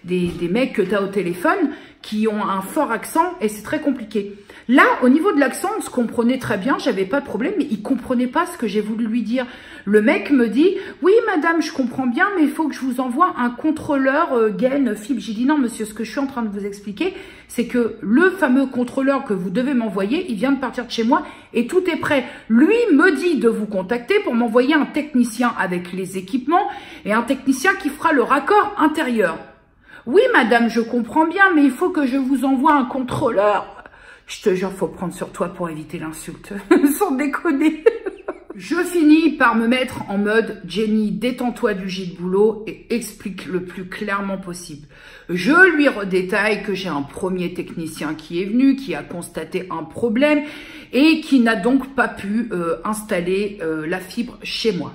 des mecs que tu as au téléphone, qui ont un fort accent, et c'est très compliqué. Là, au niveau de l'accent, on se comprenait très bien, j'avais pas de problème, mais il comprenait pas ce que j'ai voulu lui dire. Le mec me dit, oui madame, je comprends bien, mais il faut que je vous envoie un contrôleur gaine fibre. J'ai dit, non monsieur, ce que je suis en train de vous expliquer, c'est que le fameux contrôleur que vous devez m'envoyer, il vient de partir de chez moi, et tout est prêt. Lui me dit de vous contacter pour m'envoyer un technicien avec les équipements, et un technicien qui fera le raccord intérieur. Oui madame, je comprends bien, mais il faut que je vous envoie un contrôleur. Je te jure, faut prendre sur toi pour éviter l'insulte. Sans déconner. Je finis par me mettre en mode Jenny, détends-toi du gîte boulot et explique le plus clairement possible. Je lui redétaille que j'ai un premier technicien qui est venu, qui a constaté un problème et qui n'a donc pas pu installer la fibre chez moi.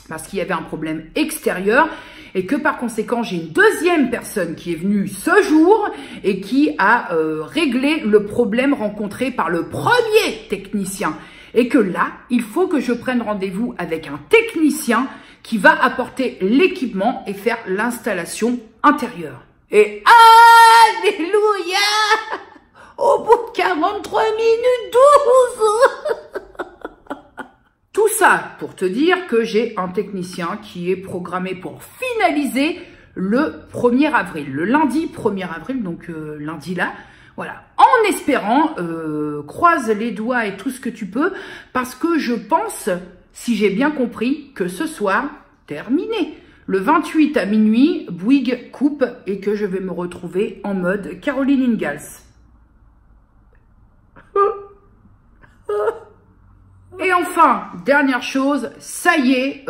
Parce qu'il y avait un problème extérieur et que par conséquent, j'ai une deuxième personne qui est venue ce jour et qui a réglé le problème rencontré par le premier technicien. Et que là, il faut que je prenne rendez-vous avec un technicien qui va apporter l'équipement et faire l'installation intérieure. Et alléluia! Au bout de 43 minutes 12! Tout ça pour te dire que j'ai un technicien qui est programmé pour finaliser le 1er avril. Le lundi 1er avril, donc lundi là. Voilà, en espérant, croise les doigts et tout ce que tu peux, parce que je pense, si j'ai bien compris, que ce soir, terminé. Le 28 à minuit, Bouygues coupe et que je vais me retrouver en mode Caroline Ingalls. Et enfin, dernière chose, ça y est,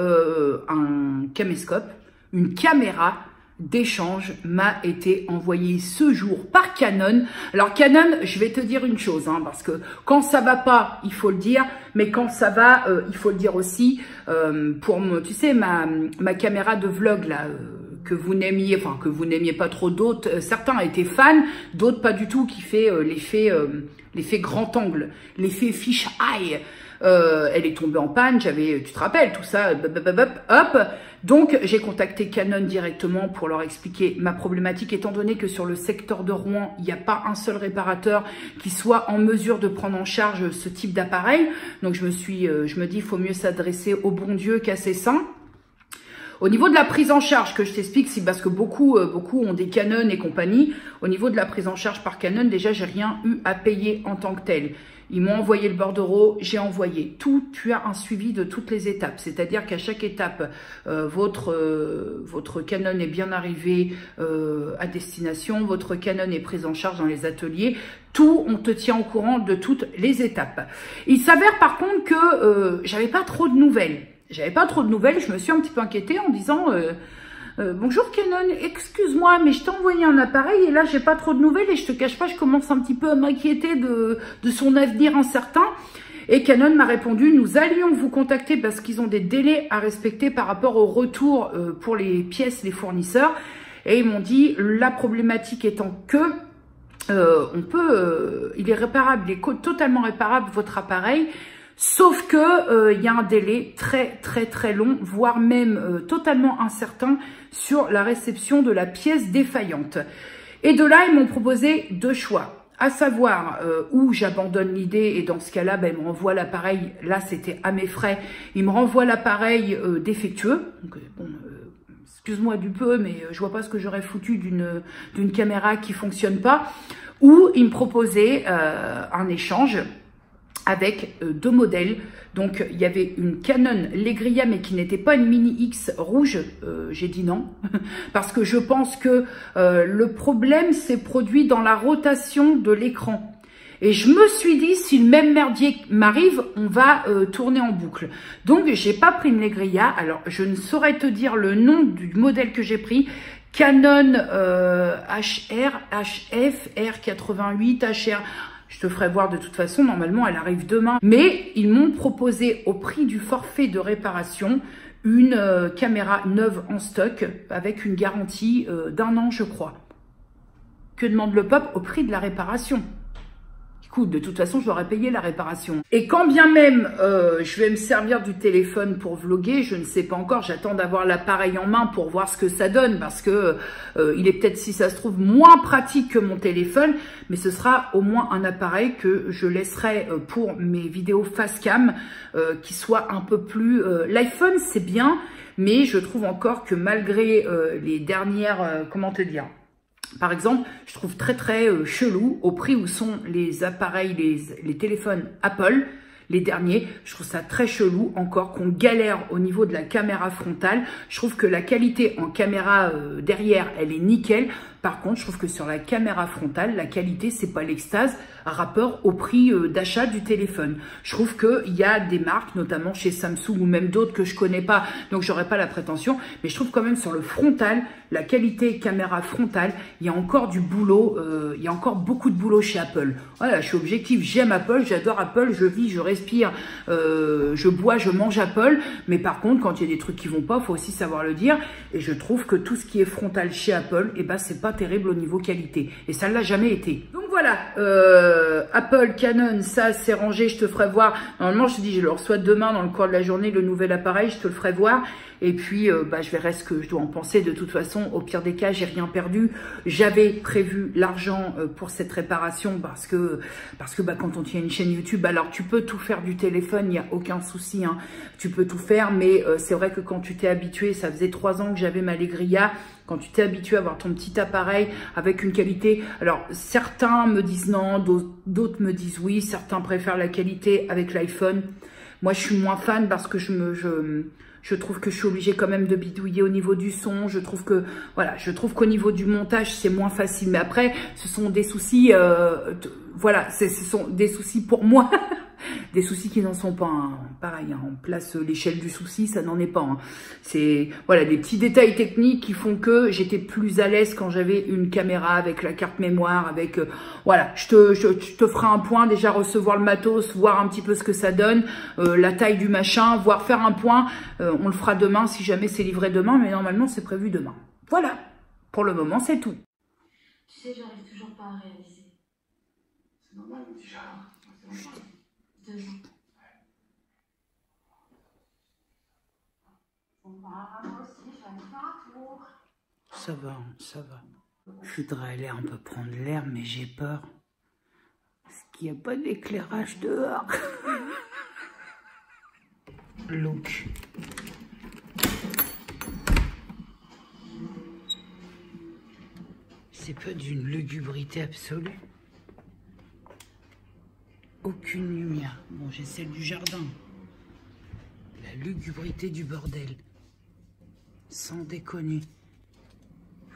un caméscope, une caméra d'échange m'a été envoyé ce jour par Canon. Alors Canon, je vais te dire une chose, hein, parce que quand ça va pas, il faut le dire, mais quand ça va, il faut le dire aussi. Pour tu sais, ma caméra de vlog là, que vous n'aimiez, enfin que vous n'aimiez pas trop, d'autres, certains étaient fans, d'autres pas du tout, qui fait l'effet grand angle, l'effet fish eye. Elle est tombée en panne, tu te rappelles, tout ça, hop. Donc, j'ai contacté Canon directement pour leur expliquer ma problématique, étant donné que sur le secteur de Rouen, il n'y a pas un seul réparateur qui soit en mesure de prendre en charge ce type d'appareil. Donc, je me dis, il faut mieux s'adresser au bon Dieu qu'à ses saints. Au niveau de la prise en charge, que je t'explique, c'est parce que beaucoup ont des Canon et compagnie. Au niveau de la prise en charge par Canon, déjà, j'ai rien eu à payer en tant que tel. Ils m'ont envoyé le bordereau, j'ai envoyé tout. Tu as un suivi de toutes les étapes. C'est-à-dire qu'à chaque étape, votre Canon est bien arrivé à destination. Votre Canon est prise en charge dans les ateliers. Tout, on te tient au courant de toutes les étapes. Il s'avère par contre que j'avais pas trop de nouvelles. Je me suis un petit peu inquiétée en disant... bonjour Canon, excuse-moi, mais je t'ai envoyé un appareil et là j'ai pas trop de nouvelles et je te cache pas, je commence un petit peu à m'inquiéter de son avenir incertain. Et Canon m'a répondu, nous allions vous contacter parce qu'ils ont des délais à respecter par rapport au retour pour les pièces, les fournisseurs. Et ils m'ont dit, la problématique étant que il est réparable, il est totalement réparable votre appareil. Sauf que y a un délai très long, voire même totalement incertain sur la réception de la pièce défaillante. Et de là, ils m'ont proposé deux choix, à savoir où j'abandonne l'idée et dans ce cas-là, ils me renvoient l'appareil, là c'était à mes frais, ils me renvoient l'appareil défectueux. Donc, bon, excuse-moi du peu, mais je vois pas ce que j'aurais foutu d'une caméra qui fonctionne pas. Ou ils me proposaient un échange avec deux modèles. Donc il y avait une Canon Legria mais qui n'était pas une Mini X rouge. J'ai dit non parce que je pense que le problème s'est produit dans la rotation de l'écran. Et je me suis dit, si le même merdier m'arrive, on va tourner en boucle. Donc j'ai pas pris une Legria. Alors je ne saurais te dire le nom du modèle que j'ai pris. Canon HR, HF, R88, HR... Je te ferai voir de toute façon, normalement elle arrive demain. Mais ils m'ont proposé au prix du forfait de réparation une caméra neuve en stock avec une garantie d'1 an je crois. Que demande le peuple au prix de la réparation? Écoute, de toute façon, je leur ai payé la réparation. Et quand bien même je vais me servir du téléphone pour vlogger, je ne sais pas encore, j'attends d'avoir l'appareil en main pour voir ce que ça donne, parce que il est peut-être, si ça se trouve, moins pratique que mon téléphone, mais ce sera au moins un appareil que je laisserai pour mes vidéos face cam, qui soit un peu plus... L'iPhone, c'est bien, mais je trouve encore que malgré les dernières... comment te dire ? Par exemple, je trouve très chelou au prix où sont les appareils, les téléphones Apple, les derniers. Je trouve ça très chelou encore qu'on galère au niveau de la caméra frontale. Je trouve que la qualité en caméra derrière, elle est nickel. Par contre, je trouve que sur la caméra frontale, la qualité, c'est pas l'extase rapport au prix d'achat du téléphone. Je trouve qu'il y a des marques, notamment chez Samsung ou même d'autres que je connais pas, donc j'aurais pas la prétention, mais je trouve quand même sur le frontal, la qualité caméra frontale, il y a encore du boulot, il y a encore beaucoup de boulot chez Apple. Voilà, je suis objective, j'aime Apple, j'adore Apple, je vis, je respire, je bois, je mange Apple, mais par contre, quand il y a des trucs qui vont pas, faut aussi savoir le dire, et je trouve que tout ce qui est frontal chez Apple, eh ben, c'est pas terrible au niveau qualité, et ça ne l'a jamais été. Donc voilà, Apple, Canon, ça c'est rangé, je te ferai voir. Normalement, je te dis, je le reçois demain dans le cours de la journée, le nouvel appareil, je te le ferai voir. Et puis, je verrai ce que je dois en penser. De toute façon, au pire des cas, j'ai rien perdu. J'avais prévu l'argent pour cette réparation parce que quand on tient une chaîne YouTube, alors tu peux tout faire du téléphone, il n'y a aucun souci, hein. Tu peux tout faire, mais c'est vrai que quand tu t'es habitué, ça faisait 3 ans que j'avais ma Legria. Quand tu t'es habitué à avoir ton petit appareil avec une qualité, alors certains me disent non, d'autres me disent oui, certains préfèrent la qualité avec l'iPhone. Moi, je suis moins fan parce que je trouve que je suis obligée quand même de bidouiller au niveau du son. Je trouve que, voilà, je trouve qu'au niveau du montage, c'est moins facile. Mais après, ce sont des soucis, voilà, ce sont des soucis pour moi. Des soucis qui n'en sont pas, hein. Pareil, hein, on place l'échelle du souci, ça n'en est pas, hein. C'est, voilà, des petits détails techniques qui font que j'étais plus à l'aise quand j'avais une caméra avec la carte mémoire, avec, voilà, je te ferai un point, déjà recevoir le matos, voir un petit peu ce que ça donne, la taille du machin, voire faire un point, on le fera demain si jamais c'est livré demain, mais normalement c'est prévu demain. Voilà, pour le moment c'est tout. Tu sais, j'arrive toujours pas à réaliser. C'est normal, déjà. C'est normal. 2 ans. Moi aussi, je vais aller faire un tour. Ça va, ça va. Je voudrais aller un peu prendre l'air, mais j'ai peur. Parce qu'il n'y a pas d'éclairage dehors. Look. C'est pas d'une lugubrité absolue. Oh. aucune lumière. Bon, j'ai celle du jardin. La lugubrité du bordel. Sans déconner.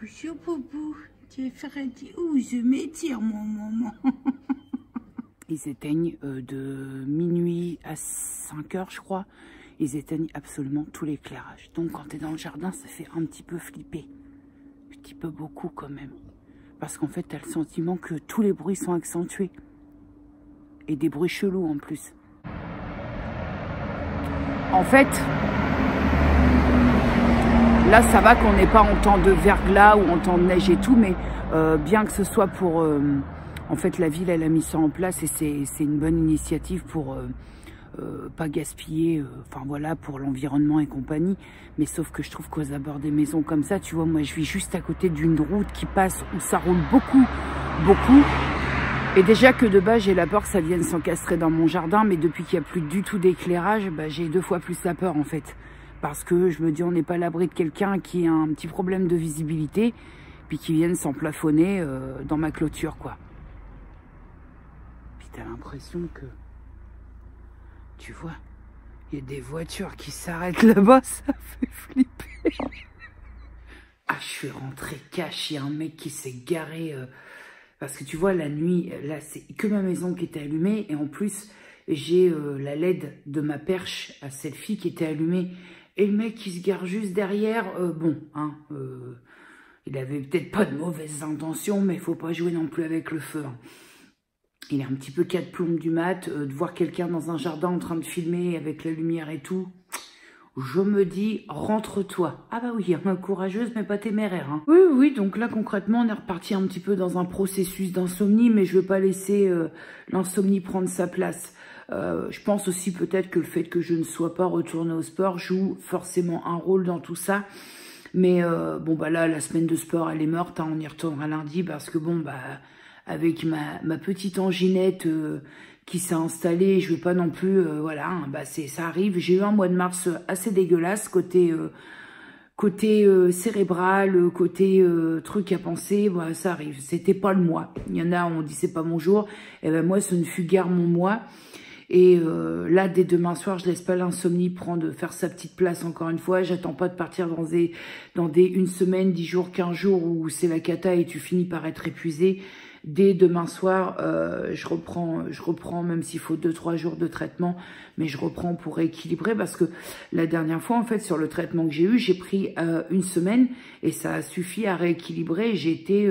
Bonjour, Boubou. Tu veux faire un petit... Ouh, je m'étire, mon maman. Ils éteignent de minuit à 5 h, je crois. Ils éteignent absolument tout l'éclairage. Donc, quand tu es dans le jardin, ça fait un petit peu flipper. Un petit peu beaucoup, quand même. Parce qu'en fait, tu as le sentiment que tous les bruits sont accentués. Et des bruits chelous, en plus. En fait... Là, ça va qu'on n'est pas en temps de verglas ou en temps de neige et tout, mais bien que ce soit pour... en fait, la ville, elle a mis ça en place et c'est une bonne initiative pour pas gaspiller, enfin voilà, pour l'environnement et compagnie. Mais sauf que je trouve qu'aux abords des maisons comme ça, tu vois, moi, je vis juste à côté d'une route qui passe où ça roule beaucoup, beaucoup. Et déjà que de base, j'ai la peur que ça vienne s'encastrer dans mon jardin, mais depuis qu'il n'y a plus du tout d'éclairage, bah, j'ai 2 fois plus la peur, en fait. Parce que je me dis, on n'est pas à l'abri de quelqu'un qui a un petit problème de visibilité, puis qui vienne s'emplafonner dans ma clôture, quoi. Puis t'as l'impression que, tu vois, il y a des voitures qui s'arrêtent là-bas, ça fait flipper. Ah, je suis rentrée cash, il y a un mec qui s'est garé, parce que tu vois, la nuit, là, c'est que ma maison qui était allumée, et en plus, j'ai la LED de ma perche à selfie qui était allumée. Et le mec qui se gare juste derrière, bon, hein, il avait peut-être pas de mauvaises intentions, mais il faut pas jouer non plus avec le feu. Hein. Il est un petit peu 4 plombes du mat, de voir quelqu'un dans un jardin en train de filmer avec la lumière et tout. Je me dis, rentre-toi. Ah bah oui, courageuse mais pas téméraire. Hein. Oui, oui, donc là concrètement, on est reparti un petit peu dans un processus d'insomnie, mais je veux pas laisser l'insomnie prendre sa place. Je pense aussi peut-être que le fait que je ne sois pas retournée au sport joue forcément un rôle dans tout ça. Mais bon, bah là, la semaine de sport, elle est morte. Hein, on y retournera lundi parce que bon, bah, avec ma petite anginette qui s'est installée, je vais pas non plus, voilà, hein, bah ça arrive. J'ai eu un mois de mars assez dégueulasse côté cérébral, côté truc à penser, bah, ça arrive. C'était pas le mois. Il y en a, on dit c'est pas mon jour. Et ben moi, ce ne fut guère mon mois. Et là, dès demain soir, je laisse pas l'insomnie faire sa petite place encore une fois. J'attends pas de partir dans des 1 semaine, 10 jours, 15 jours où c'est la cata et tu finis par être épuisé. Dès demain soir, je reprends, même s'il faut 2-3 jours de traitement, mais je reprends pour rééquilibrer parce que la dernière fois, en fait, sur le traitement que j'ai eu, j'ai pris 1 semaine et ça a suffi à rééquilibrer. J'ai été...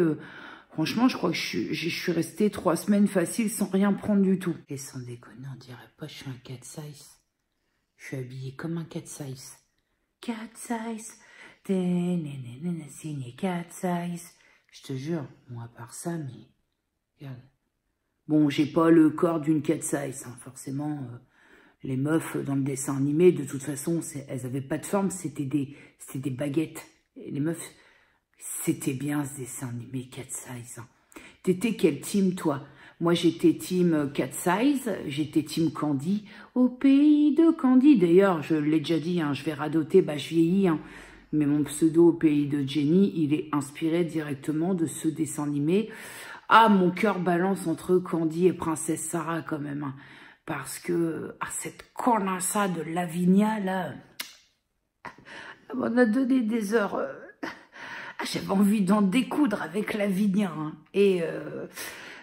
franchement, je crois que je suis restée 3 semaines faciles sans rien prendre du tout. Et sans déconner, on dirait pas que je suis un cat size. Je suis habillée comme un cat size. Cat size. Signé cat size. Je te jure, moi à part ça, mais... Regarde. Bon, j'ai pas le corps d'une cat size, hein. Forcément, les meufs dans le dessin animé, de toute façon, elles avaient pas de forme, c'était des baguettes. Et les meufs... C'était bien ce dessin animé cat size. Hein. T'étais quel team, toi? Moi, j'étais team cat size, j'étais team Candy, au pays de Candy. D'ailleurs, je l'ai déjà dit, hein, je vais radoter, bah je vieillis. Hein. Mais mon pseudo au pays de Jenny, il est inspiré directement de ce dessin animé. Ah, mon cœur balance entre Candy et Princesse Sarah quand même. Hein. Parce que cette connasse de Lavinia, là, elle m'en a donné des heures... j'avais envie d'en découdre avec Lavinia. Hein. Et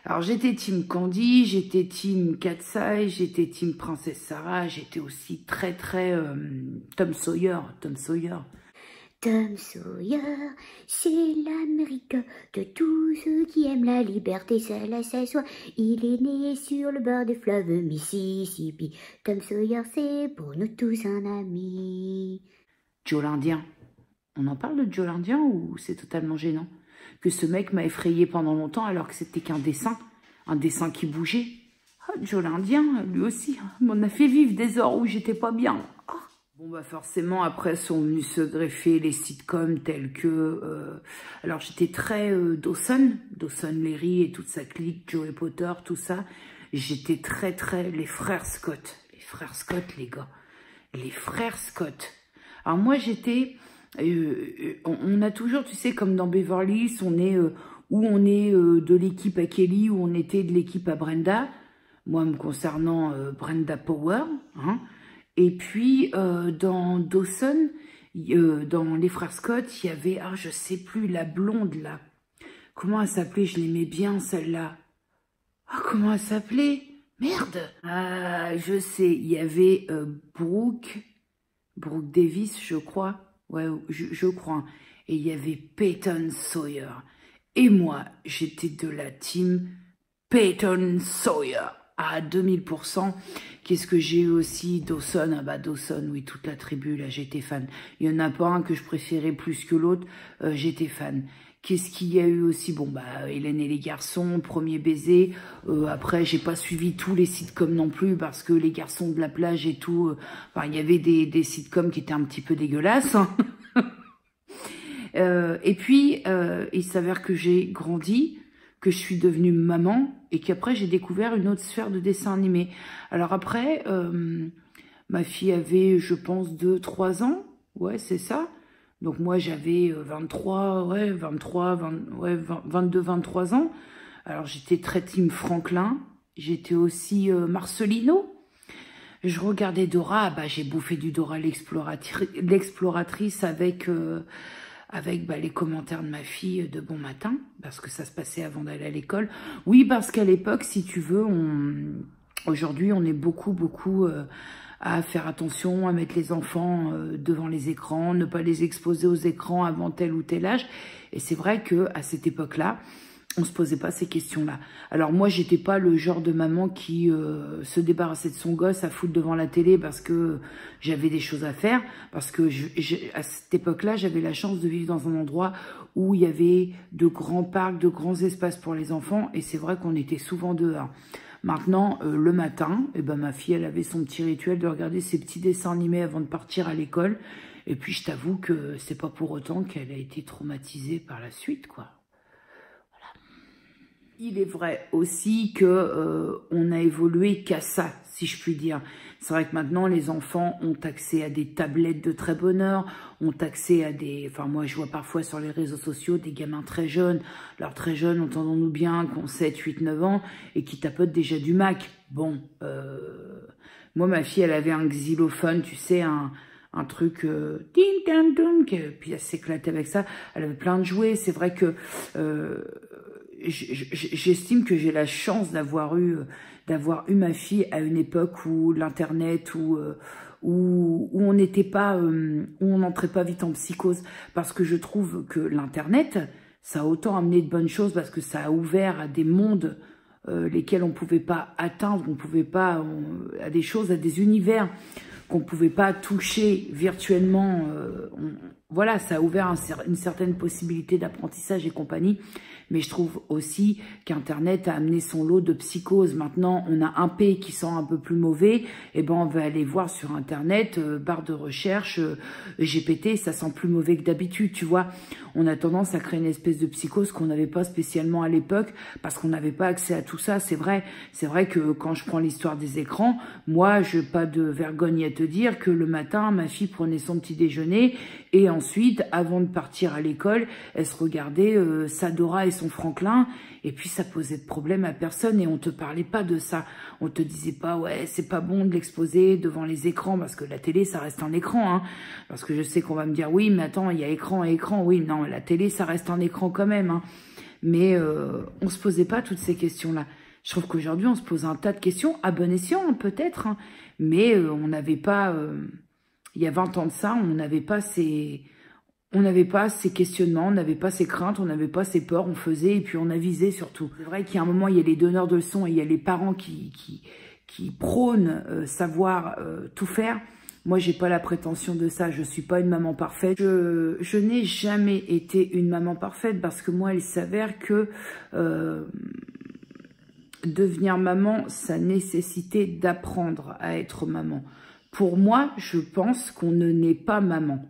alors j'étais team Candy, j'étais team Cat Size, j'étais team Princesse Sarah, j'étais aussi très Tom Sawyer. Tom Sawyer, c'est l'Amérique de tous ceux qui aiment la liberté, seul à sa soie. Il est né sur le bord du fleuve Mississippi. Tom Sawyer, c'est pour nous tous un ami. Joe l'Indien. On en parle de Joe l'Indien ou c'est totalement gênant? Que ce mec m'a effrayé pendant longtemps alors que c'était qu'un dessin. Un dessin qui bougeait. Ah, Joe l'Indien, lui aussi, m'en a fait vivre des heures où j'étais pas bien. Ah. Bon, bah forcément, après sont venus se greffer les sitcoms tels que... alors, j'étais très Dawson Leary et toute sa clique, Joey Potter, tout ça. J'étais très les frères Scott. Les frères Scott, les gars. Les frères Scott. Alors, moi, j'étais... on a toujours, tu sais, comme dans Beverly Hills, on est de l'équipe à Kelly ou on était de l'équipe à Brenda. moi me concernant Brenda Power, hein. Et puis dans Dawson, dans les frères Scott, il y avait, ah je sais plus, la blonde là, comment elle s'appelait, je l'aimais bien celle-là, ah comment elle s'appelait, merde, ah je sais, il y avait Brooke Davis je crois, ouais je crois, et il y avait Peyton Sawyer, et moi j'étais de la team Peyton Sawyer à 2000%. Qu'est-ce que j'ai eu aussi? Dawson, ah bah Dawson, oui, toute la tribu, là, j'étais fan. Il y en a pas un que je préférais plus que l'autre, j'étais fan. Qu'est-ce qu'il y a eu aussi? Bon, bah, Hélène et les garçons, Premier baiser. Après, j'ai pas suivi tous les sitcoms non plus, parce que les garçons de la plage et tout, enfin, il y avait des sitcoms qui étaient un petit peu dégueulasses. Hein. Et puis, il s'avère que j'ai grandi, que je suis devenue maman et qu'après j'ai découvert une autre sphère de dessin animé. Alors après, ma fille avait, je pense, 2-3 ans, ouais c'est ça. Donc moi j'avais 22-23 ans. Alors j'étais très team Franklin, j'étais aussi Marcelino. Je regardais Dora, bah, j'ai bouffé du Dora l'exploratrice avec les commentaires de ma fille de bon matin, parce que ça se passait avant d'aller à l'école. Oui, parce qu'à l'époque, si tu veux, aujourd'hui, on est beaucoup à faire attention, à mettre les enfants devant les écrans, ne pas les exposer aux écrans avant tel ou tel âge. Et c'est vrai que à cette époque-là, on se posait pas ces questions-là. Alors moi, j'étais pas le genre de maman qui se débarrassait de son gosse à foutre devant la télé parce que j'avais des choses à faire. Parce que à cette époque-là, j'avais la chance de vivre dans un endroit où il y avait de grands parcs, de grands espaces pour les enfants. Et c'est vrai qu'on était souvent dehors. Maintenant, le matin, eh ben, ma fille, elle avait son petit rituel de regarder ses petits dessins animés avant de partir à l'école. Et puis, je t'avoue que c'est pas pour autant qu'elle a été traumatisée par la suite, quoi. Il est vrai aussi que on a évolué qu'à ça, si je puis dire. C'est vrai que maintenant, les enfants ont accès à des tablettes de très bonne heure, ont accès à des... Enfin, moi, je vois parfois sur les réseaux sociaux des gamins très jeunes. Alors, très jeunes, entendons-nous bien, qui ont 7, 8, 9 ans et qui tapotent déjà du Mac. Bon, moi, ma fille, elle avait un xylophone, tu sais, un truc puis elle s'éclatait avec ça. Elle avait plein de jouets. C'est vrai que... j'estime que j'ai la chance d'avoir eu ma fille à une époque où l'internet, où on n'était pas, où on n'entrait pas vite en psychose, parce que je trouve que l'internet, ça a autant amené de bonnes choses parce que ça a ouvert à des mondes lesquels on pouvait pas atteindre, on pouvait pas, à des choses, à des univers qu'on pouvait pas toucher virtuellement. Voilà, ça a ouvert une certaine possibilité d'apprentissage et compagnie. Mais je trouve aussi qu'Internet a amené son lot de psychose. Maintenant, on a un P qui sent un peu plus mauvais. Et ben, on va aller voir sur Internet, barre de recherche, GPT, ça sent plus mauvais que d'habitude, tu vois. On a tendance à créer une espèce de psychose qu'on n'avait pas spécialement à l'époque parce qu'on n'avait pas accès à tout ça. C'est vrai que quand je prends l'histoire des écrans, moi, je n'ai pas de vergogne à te dire que le matin, ma fille prenait son petit déjeuner et ensuite, avant de partir à l'école, elle se regardait sa Dora et son Franklin, et puis ça posait de problème à personne et on te parlait pas de ça. On te disait pas, ouais, c'est pas bon de l'exposer devant les écrans, parce que la télé, ça reste un écran, hein. Parce que je sais qu'on va me dire, oui, mais attends, il y a écran et écran. Oui, non, la télé, ça reste un écran quand même, hein. Mais on se posait pas toutes ces questions-là. Je trouve qu'aujourd'hui, on se pose un tas de questions, à bon escient, hein, peut-être, hein. Mais on n'avait pas, il y a 20 ans de ça, on n'avait pas ces questionnements, on n'avait pas ces craintes, on n'avait pas ces peurs, on faisait et puis on avisait surtout. C'est vrai qu'il y a un moment, il y a les donneurs de leçons et il y a les parents qui prônent savoir tout faire. Moi, j'ai pas la prétention de ça, je suis pas une maman parfaite. Je n'ai jamais été une maman parfaite parce que moi, il s'avère que devenir maman, ça nécessitait d'apprendre à être maman. Pour moi, je pense qu'on ne naît pas maman.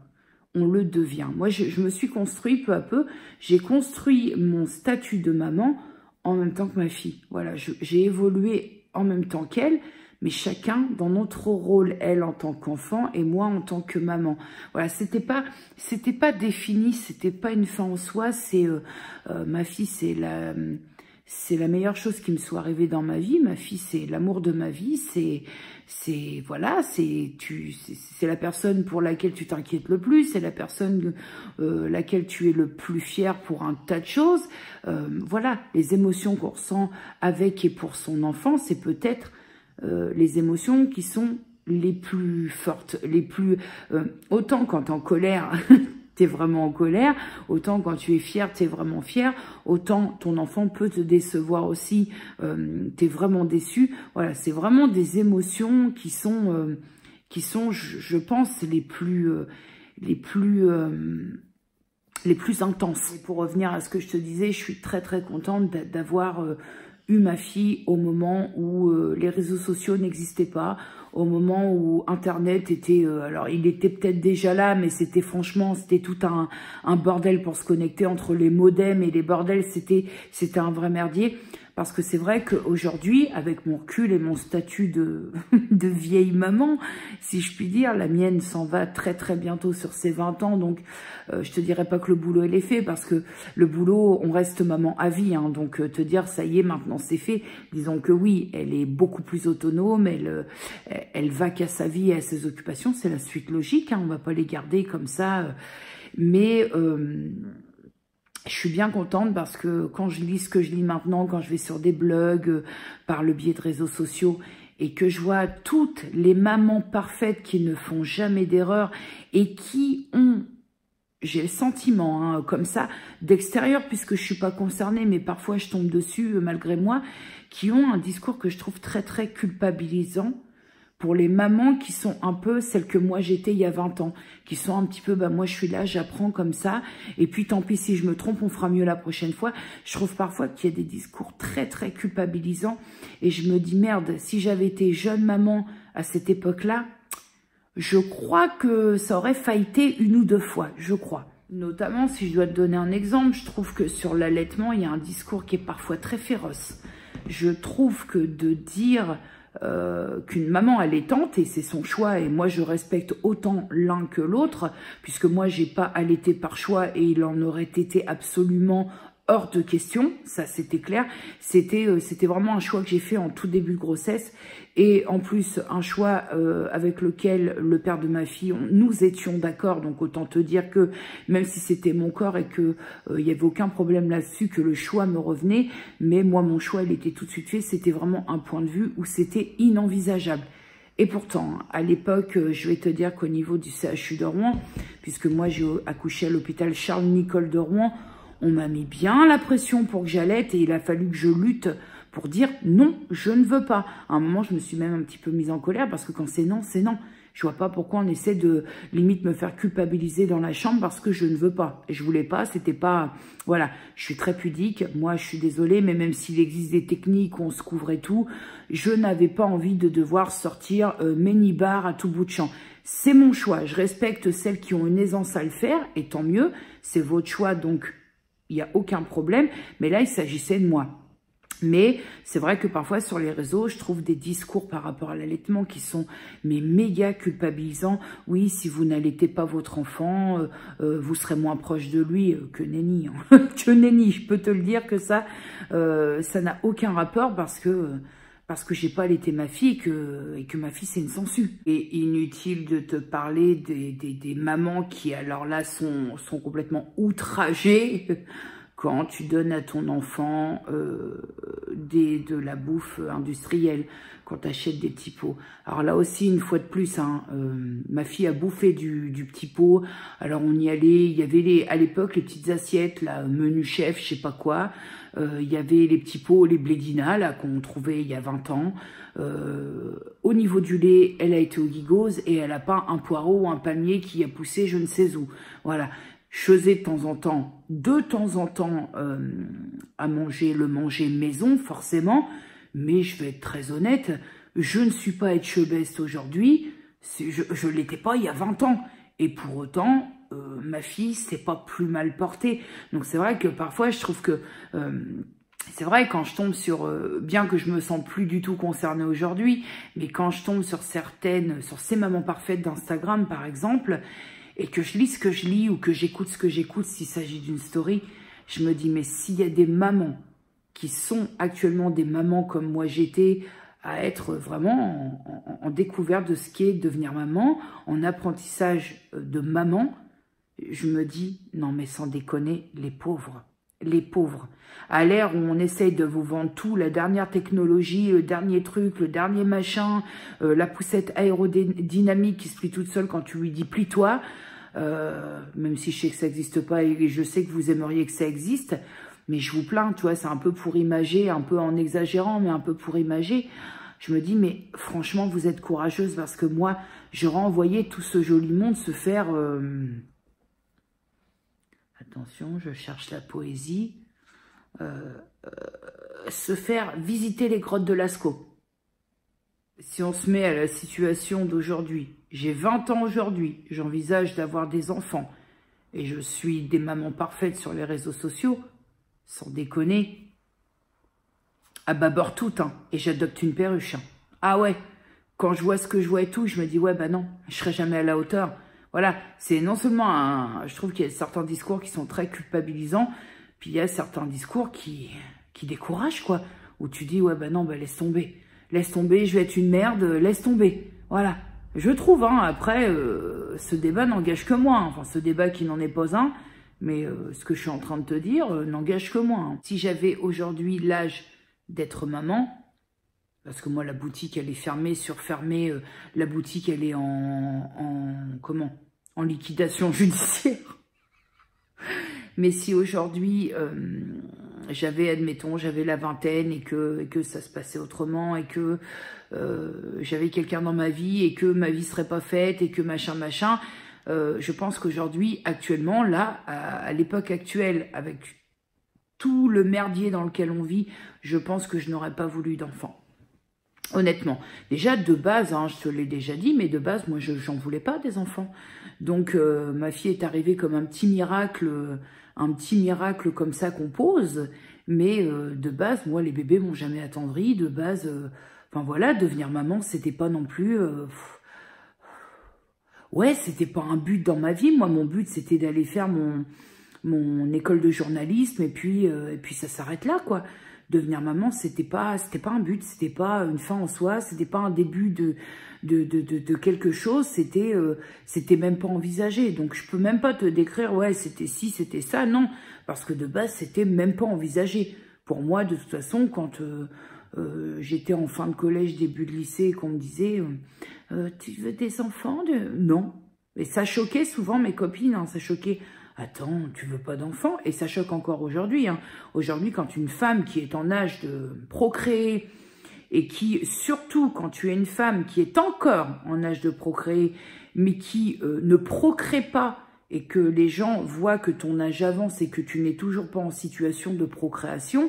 On le devient. Moi, je me suis construit peu à peu. J'ai construit mon statut de maman en même temps que ma fille. Voilà, j'ai évolué en même temps qu'elle, mais chacun dans notre rôle, elle en tant qu'enfant et moi en tant que maman. Voilà, c'était pas défini, c'était pas une fin en soi. C'est ma fille, c'est la meilleure chose qui me soit arrivée dans ma vie. Ma fille, c'est l'amour de ma vie. Voilà, c'est la personne pour laquelle tu t'inquiètes le plus. C'est la personne laquelle tu es le plus fier pour un tas de choses. Voilà, les émotions qu'on ressent avec et pour son enfant, c'est peut-être les émotions qui sont les plus fortes, les plus... autant quand t'es en colère... t'es vraiment en colère, autant quand tu es fier, t'es vraiment fier, autant ton enfant peut te décevoir aussi, t'es vraiment déçu. Voilà, c'est vraiment des émotions qui sont je pense, les plus intenses. Et pour revenir à ce que je te disais, je suis très très contente d'avoir eu ma fille au moment où les réseaux sociaux n'existaient pas, au moment où Internet était... alors, il était peut-être déjà là, mais c'était franchement, c'était tout un bordel pour se connecter entre les modems et les bordels. C'était un vrai merdier. Parce que c'est vrai qu'aujourd'hui, avec mon recul et mon statut de vieille maman, si je puis dire, la mienne s'en va très très bientôt sur ses 20 ans. Donc, je te dirais pas que le boulot, elle est fait, parce que le boulot, on reste maman à vie. Hein, donc, te dire, ça y est, maintenant c'est fait. Disons que oui, elle est beaucoup plus autonome, elle va qu'à sa vie et à ses occupations. C'est la suite logique, hein, on va pas les garder comme ça. Mais... je suis bien contente parce que quand je lis ce que je lis maintenant, quand je vais sur des blogs, par le biais de réseaux sociaux, et que je vois toutes les mamans parfaites qui ne font jamais d'erreur et qui ont, j'ai le sentiment, hein, comme ça, d'extérieur, puisque je suis pas concernée, mais parfois je tombe dessus malgré moi, qui ont un discours que je trouve très très culpabilisant, pour les mamans qui sont un peu celles que moi j'étais il y a 20 ans, qui sont un petit peu, bah moi je suis là, j'apprends comme ça, et puis tant pis si je me trompe, on fera mieux la prochaine fois. Je trouve parfois qu'il y a des discours très très culpabilisants, et je me dis merde, si j'avais été jeune maman à cette époque-là, je crois que ça aurait faillité 1 ou 2 fois, je crois. Notamment, si je dois te donner un exemple, je trouve que sur l'allaitement, il y a un discours qui est parfois très féroce. Je trouve que de dire... qu'une maman allaitante, et c'est son choix, et moi je respecte autant l'un que l'autre, puisque moi j'ai pas allaité par choix et il en aurait été absolument hors de question, ça c'était clair. C'était vraiment un choix que j'ai fait en tout début de grossesse, et en plus un choix avec lequel le père de ma fille, nous étions d'accord. Donc autant te dire que même si c'était mon corps et que il y avait aucun problème là-dessus, que le choix me revenait, mais moi mon choix il était tout de suite fait. C'était vraiment un point de vue où c'était inenvisageable. Et pourtant, à l'époque, je vais te dire qu'au niveau du CHU de Rouen, puisque moi j'ai accouché à l'hôpital Charles-Nicolle de Rouen, on m'a mis bien la pression pour que j'allaite, et il a fallu que je lutte pour dire non, je ne veux pas. À un moment, je me suis même un petit peu mise en colère, parce que quand c'est non, c'est non. Je vois pas pourquoi on essaie de limite me faire culpabiliser dans la chambre parce que je ne veux pas. Et je voulais pas, c'était pas... Voilà, je suis très pudique, moi je suis désolée, mais même s'il existe des techniques où on se couvre et tout, je n'avais pas envie de devoir sortir mes nibards à tout bout de champ. C'est mon choix, je respecte celles qui ont une aisance à le faire, et tant mieux, c'est votre choix, donc il n'y a aucun problème. Mais là, il s'agissait de moi. Mais c'est vrai que parfois sur les réseaux, je trouve des discours par rapport à l'allaitement qui sont méga culpabilisants. Oui, si vous n'allaitez pas votre enfant, vous serez moins proche de lui que nenni. Hein. Que nenni, je peux te le dire que ça n'a aucun rapport parce que j'ai pas allaité ma fille et que ma fille c'est une sangsue. Et inutile de te parler des mamans qui alors là sont complètement outragées quand tu donnes à ton enfant de la bouffe industrielle, quand tu achètes des petits pots. Alors là aussi, une fois de plus, hein, ma fille a bouffé du petit pot. Alors on y allait, il y avait à l'époque les petites assiettes, là, menu chef, je sais pas quoi. Il y avait les petits pots, les blédinas, là, qu'on trouvait il y a 20 ans. Au niveau du lait, elle a été au Gigose et elle n'a pas un poireau ou un palmier qui a poussé je ne sais où. Voilà. Je faisais de temps en temps, à manger maison, forcément. Mais je vais être très honnête, je ne suis pas Etchebest aujourd'hui. Je ne l'étais pas il y a 20 ans. Et pour autant, ma fille s'est pas plus mal portée. Donc c'est vrai que parfois, je trouve que... c'est vrai, quand je tombe sur... bien que je me sens plus du tout concernée aujourd'hui, mais quand je tombe sur ces mamans parfaites d'Instagram, par exemple... et que je lis ce que je lis ou que j'écoute ce que j'écoute s'il s'agit d'une story, je me dis, mais s'il y a des mamans qui sont actuellement des mamans comme moi j'étais, à être vraiment en découverte de ce qu'est devenir maman, en apprentissage de maman, je me dis, non mais sans déconner, les pauvres, à l'ère où on essaye de vous vendre tout, la dernière technologie, le dernier truc, le dernier machin, la poussette aérodynamique qui se plie toute seule quand tu lui dis plie-toi, même si je sais que ça n'existe pas et je sais que vous aimeriez que ça existe, mais je vous plains, tu vois, c'est un peu pour imager, un peu en exagérant, mais un peu pour imager. Je me dis, mais franchement, vous êtes courageuse parce que moi, j'aurais envoyé tout ce joli monde se faire... Attention, je cherche la poésie. Se faire visiter les grottes de Lascaux. Si on se met à la situation d'aujourd'hui, j'ai 20 ans aujourd'hui, j'envisage d'avoir des enfants et je suis des mamans parfaites sur les réseaux sociaux, sans déconner, à bâbord tout, hein, et j'adopte une perruche. Hein. Ah ouais, quand je vois ce que je vois et tout, je me dis, ouais, bah non, je serai jamais à la hauteur. Voilà, c'est non seulement je trouve qu'il y a certains discours qui sont très culpabilisants, puis il y a certains discours qui découragent, quoi, où tu dis, ouais, bah non, bah laisse tomber, je vais être une merde, laisse tomber. Voilà, je trouve, hein, après, ce débat n'engage que moi, hein. Enfin, ce débat qui n'en est pas un, mais ce que je suis en train de te dire n'engage que moi. Hein. Si j'avais aujourd'hui l'âge d'être maman, parce que moi, la boutique, elle est fermée, surfermée. La boutique, elle est en liquidation judiciaire. Mais si aujourd'hui, admettons, j'avais la vingtaine et que ça se passait autrement et que j'avais quelqu'un dans ma vie et que ma vie serait pas faite et que machin, je pense qu'aujourd'hui, actuellement, là, à l'époque actuelle, avec tout le merdier dans lequel on vit, je pense que je n'aurais pas voulu d'enfant. Honnêtement, déjà de base, hein, je te l'ai déjà dit, mais de base, moi, j'en voulais pas des enfants. Donc, ma fille est arrivée comme un petit miracle comme ça qu'on pose. Mais de base, moi, les bébés m'ont jamais attendri. De base, enfin voilà, devenir maman, c'était pas non plus... ouais, c'était pas un but dans ma vie. Moi, mon but, c'était d'aller faire mon école de journalisme et puis ça s'arrête là, quoi. Devenir maman, c'était pas un but, c'était pas une fin en soi, c'était pas un début de quelque chose, c'était même pas envisagé. Donc je peux même pas te décrire, ouais, c'était ci, c'était ça, non, parce que de base, c'était même pas envisagé. Pour moi, de toute façon, quand j'étais en fin de collège, début de lycée, et qu'on me disait, tu veux des enfants? Non. Et ça choquait souvent mes copines, hein, ça choquait. Attends, tu veux pas d'enfant? Et ça choque encore aujourd'hui. Hein. Aujourd'hui, quand une femme qui est en âge de procréer, et qui, surtout quand tu es une femme qui est encore en âge de procréer, mais qui ne procrée pas, et que les gens voient que ton âge avance et que tu n'es toujours pas en situation de procréation,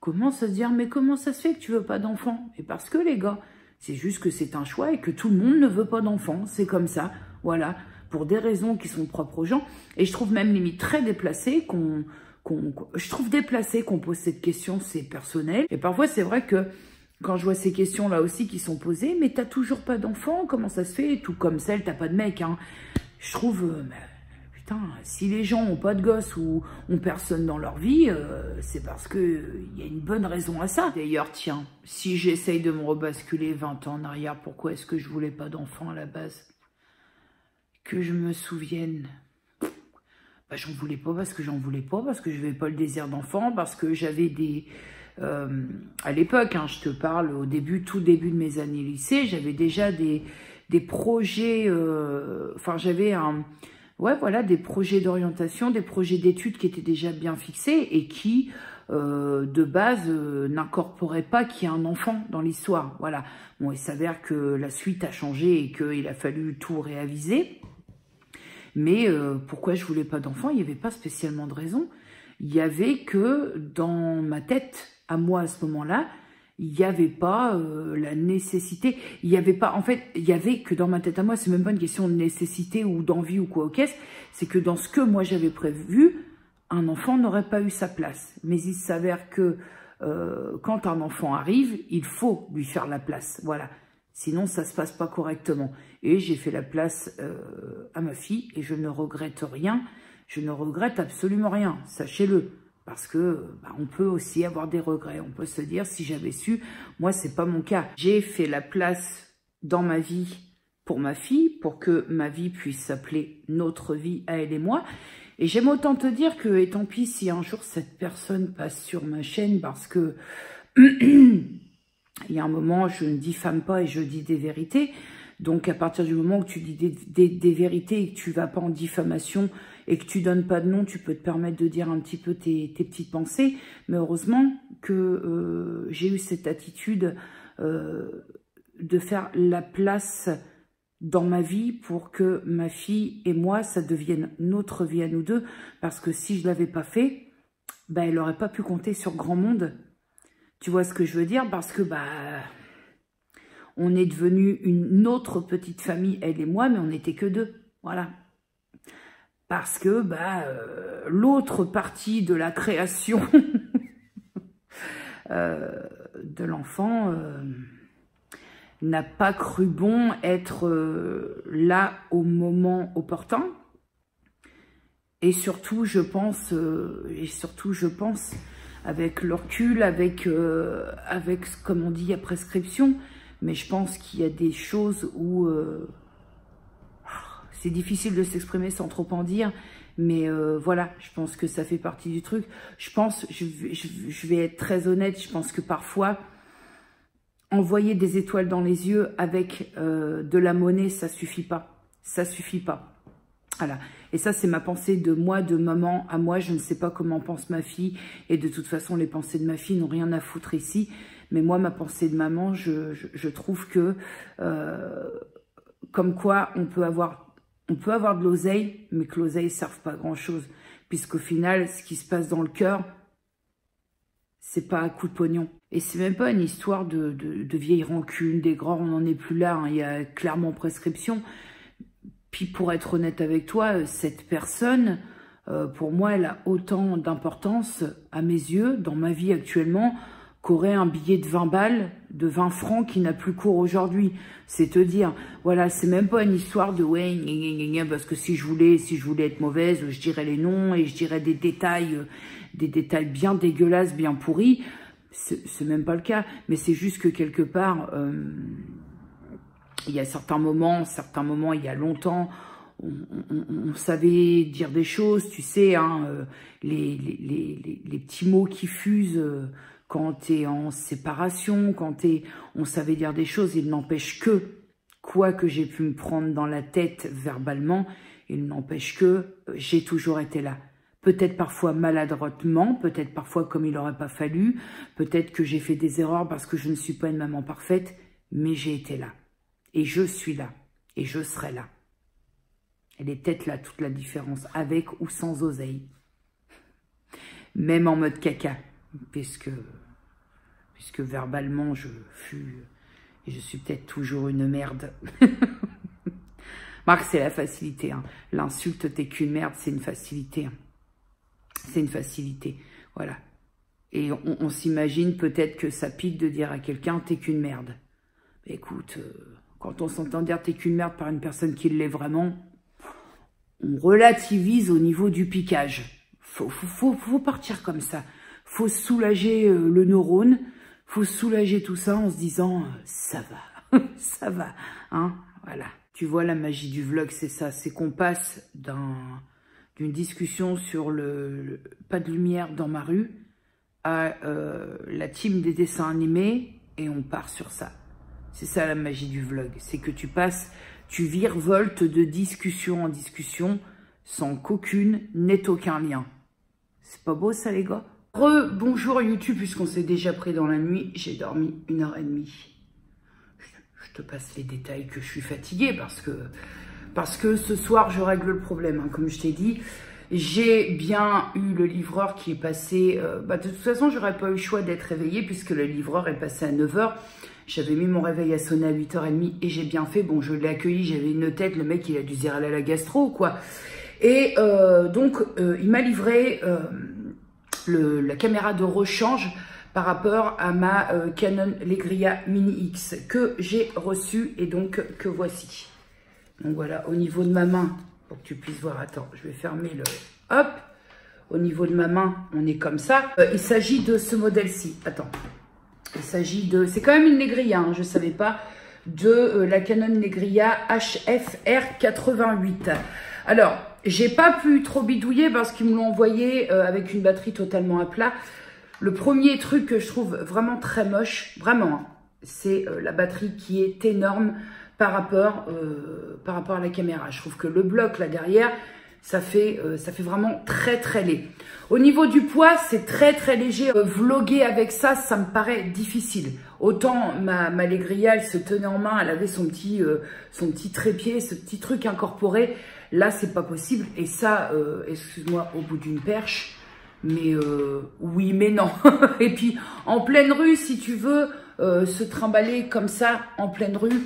commence à se dire, mais comment ça se fait que tu veux pas d'enfant? Et parce que les gars, c'est juste que c'est un choix et que tout le monde ne veut pas d'enfant. C'est comme ça, voilà. Pour des raisons qui sont propres aux gens. Et je trouve même limite très déplacé qu'on pose cette question, c'est personnel. Et parfois, c'est vrai que quand je vois ces questions-là aussi qui sont posées, mais t'as toujours pas d'enfant, comment ça se fait? Tout comme celle, t'as pas de mec, hein. Je trouve, putain, si les gens ont pas de gosse ou ont personne dans leur vie, c'est parce que y a une bonne raison à ça. D'ailleurs, tiens, si j'essaye de me rebasculer 20 ans en arrière, pourquoi est-ce que je voulais pas d'enfant à la base? Que je me souvienne, bah, j'en voulais pas parce que je n'avais pas le désir d'enfant, parce que j'avais des... à l'époque, hein, je te parle tout début de mes années lycée, j'avais déjà des projets, enfin j'avais des projets d'orientation, des projets d'études qui étaient déjà bien fixés et qui, de base, n'incorporaient pas qu'il y ait un enfant dans l'histoire. Voilà. Bon, il s'avère que la suite a changé et qu'il a fallu tout réaviser. Mais pourquoi je voulais pas d'enfant? Il n'y avait pas spécialement de raison. Il y avait que dans ma tête, à moi à ce moment-là, il n'y avait pas la nécessité. Il y avait pas, en fait, il y avait que dans ma tête à moi, c'est même pas une question de nécessité ou d'envie ou quoi au caisse. C'est que dans ce que moi j'avais prévu, un enfant n'aurait pas eu sa place. Mais il s'avère que quand un enfant arrive, il faut lui faire la place. Voilà. Sinon, ça se passe pas correctement. Et j'ai fait la place à ma fille et je ne regrette rien. Je ne regrette absolument rien. Sachez-le. Parce que on peut aussi avoir des regrets. On peut se dire, si j'avais su, moi, c'est pas mon cas. J'ai fait la place dans ma vie pour ma fille, pour que ma vie puisse s'appeler notre vie à elle et moi. Et j'aime autant te dire que, et tant pis si un jour cette personne passe sur ma chaîne, parce que il y a un moment, je ne diffame pas et je dis des vérités. Donc, à partir du moment où tu dis des vérités et que tu vas pas en diffamation et que tu donnes pas de nom, tu peux te permettre de dire un petit peu tes petites pensées. Mais heureusement que j'ai eu cette attitude de faire la place dans ma vie pour que ma fille et moi, ça devienne notre vie à nous deux. Parce que si je l'avais pas fait, elle n'aurait pas pu compter sur grand monde. Tu vois ce que je veux dire? Parce que on est devenu une autre petite famille, elle et moi, mais on n'était que deux. Voilà. Parce que l'autre partie de la création de l'enfant n'a pas cru bon être là au moment opportun. Et surtout, je pense, avec le recul, avec comme on dit, à prescription, mais je pense qu'il y a des choses où c'est difficile de s'exprimer sans trop en dire, mais voilà, je pense que ça fait partie du truc. Je pense, je vais être très honnête, je pense que parfois, envoyer des étoiles dans les yeux avec de la monnaie, ça suffit pas. Ça suffit pas. Voilà. Et ça, c'est ma pensée de moi, de maman à moi. Je ne sais pas comment pense ma fille. Et de toute façon, les pensées de ma fille n'ont rien à foutre ici. Mais moi, ma pensée de maman, je trouve que comme quoi on peut avoir de l'oseille, mais que l'oseille ne serve pas à grand-chose. Puisqu'au final, ce qui se passe dans le cœur, c'est pas un coup de pognon. Et c'est même pas une histoire de vieille rancune, des grands, on n'en est plus là. Hein. Il y a clairement prescription. Puis pour être honnête avec toi, cette personne, pour moi, elle a autant d'importance à mes yeux, dans ma vie actuellement, qu'aurait un billet de 20 balles, de 20 francs qui n'a plus cours aujourd'hui. C'est te dire, voilà, c'est même pas une histoire de ouais, parce que si je voulais être mauvaise, je dirais les noms et je dirais des détails bien dégueulasses, bien pourris. C'est même pas le cas, mais c'est juste que quelque part, il y a certains moments, il y a longtemps, on savait dire des choses, tu sais, hein, les petits mots qui fusent quand tu es en séparation, on savait dire des choses. Il n'empêche que, quoi que j'ai pu me prendre dans la tête verbalement, il n'empêche que j'ai toujours été là. Peut-être parfois maladroitement, peut-être parfois comme il n'aurait pas fallu, peut-être que j'ai fait des erreurs parce que je ne suis pas une maman parfaite, mais j'ai été là. Et je suis là. Et je serai là. Elle est peut-être là, toute la différence, avec ou sans oseille. Même en mode caca, puisque verbalement, je suis peut-être toujours une merde. Marc, c'est la facilité. Hein. L'insulte, t'es qu'une merde, c'est une facilité. Hein. C'est une facilité, voilà. Et on s'imagine peut-être que ça pique de dire à quelqu'un « t'es qu'une merde ». Écoute, quand on s'entend dire « t'es qu'une merde » par une personne qui l'est vraiment, on relativise au niveau du piquage. Faut partir comme ça. Faut soulager le neurone, faut soulager tout ça en se disant « ça va, ça va hein ». Voilà. Tu vois, la magie du vlog, c'est ça, c'est qu'on passe d'une discussion sur pas de lumière dans ma rue à la team des dessins animés et on part sur ça. C'est ça la magie du vlog, c'est que tu virevoltes de discussion en discussion sans qu'aucune n'ait aucun lien. C'est pas beau ça les gars? Bonjour YouTube, puisqu'on s'est déjà pris dans la nuit, j'ai dormi 1h30. Je te passe les détails que je suis fatiguée parce que ce soir, je règle le problème. Hein. Comme je t'ai dit, j'ai bien eu le livreur qui est passé... de toute façon, j'aurais pas eu le choix d'être réveillée puisque le livreur est passé à 9h. J'avais mis mon réveil à sonner à 8h30 et j'ai bien fait. Bon, je l'ai accueilli, j'avais une tête. Le mec, il a dû dire aller à la gastro, quoi. Et donc, il m'a livré la caméra de rechange par rapport à ma Canon Legria Mini X que j'ai reçue et donc que voici. Donc voilà, au niveau de ma main, pour que tu puisses voir, attends, je vais fermer le... Hop, au niveau de ma main, on est comme ça. Il s'agit de ce modèle-ci. Attends. Il s'agit de... C'est quand même une Negria, hein, je ne savais pas. De la Canon Negria HFR88. Alors, j'ai pas pu trop bidouiller parce qu'ils me l'ont envoyé avec une batterie totalement à plat. Le premier truc que je trouve vraiment très moche, vraiment, hein, c'est la batterie qui est énorme par rapport à la caméra. Je trouve que le bloc là derrière, ça fait vraiment très très laid. Au niveau du poids, c'est très très léger. Vlogger avec ça, ça me paraît difficile. Autant ma Negria, elle se tenait en main, elle avait son petit trépied, ce petit truc incorporé. Là, c'est pas possible. Et ça, excuse-moi, au bout d'une perche, mais oui, mais non. Et puis, en pleine rue, si tu veux se trimballer comme ça, en pleine rue,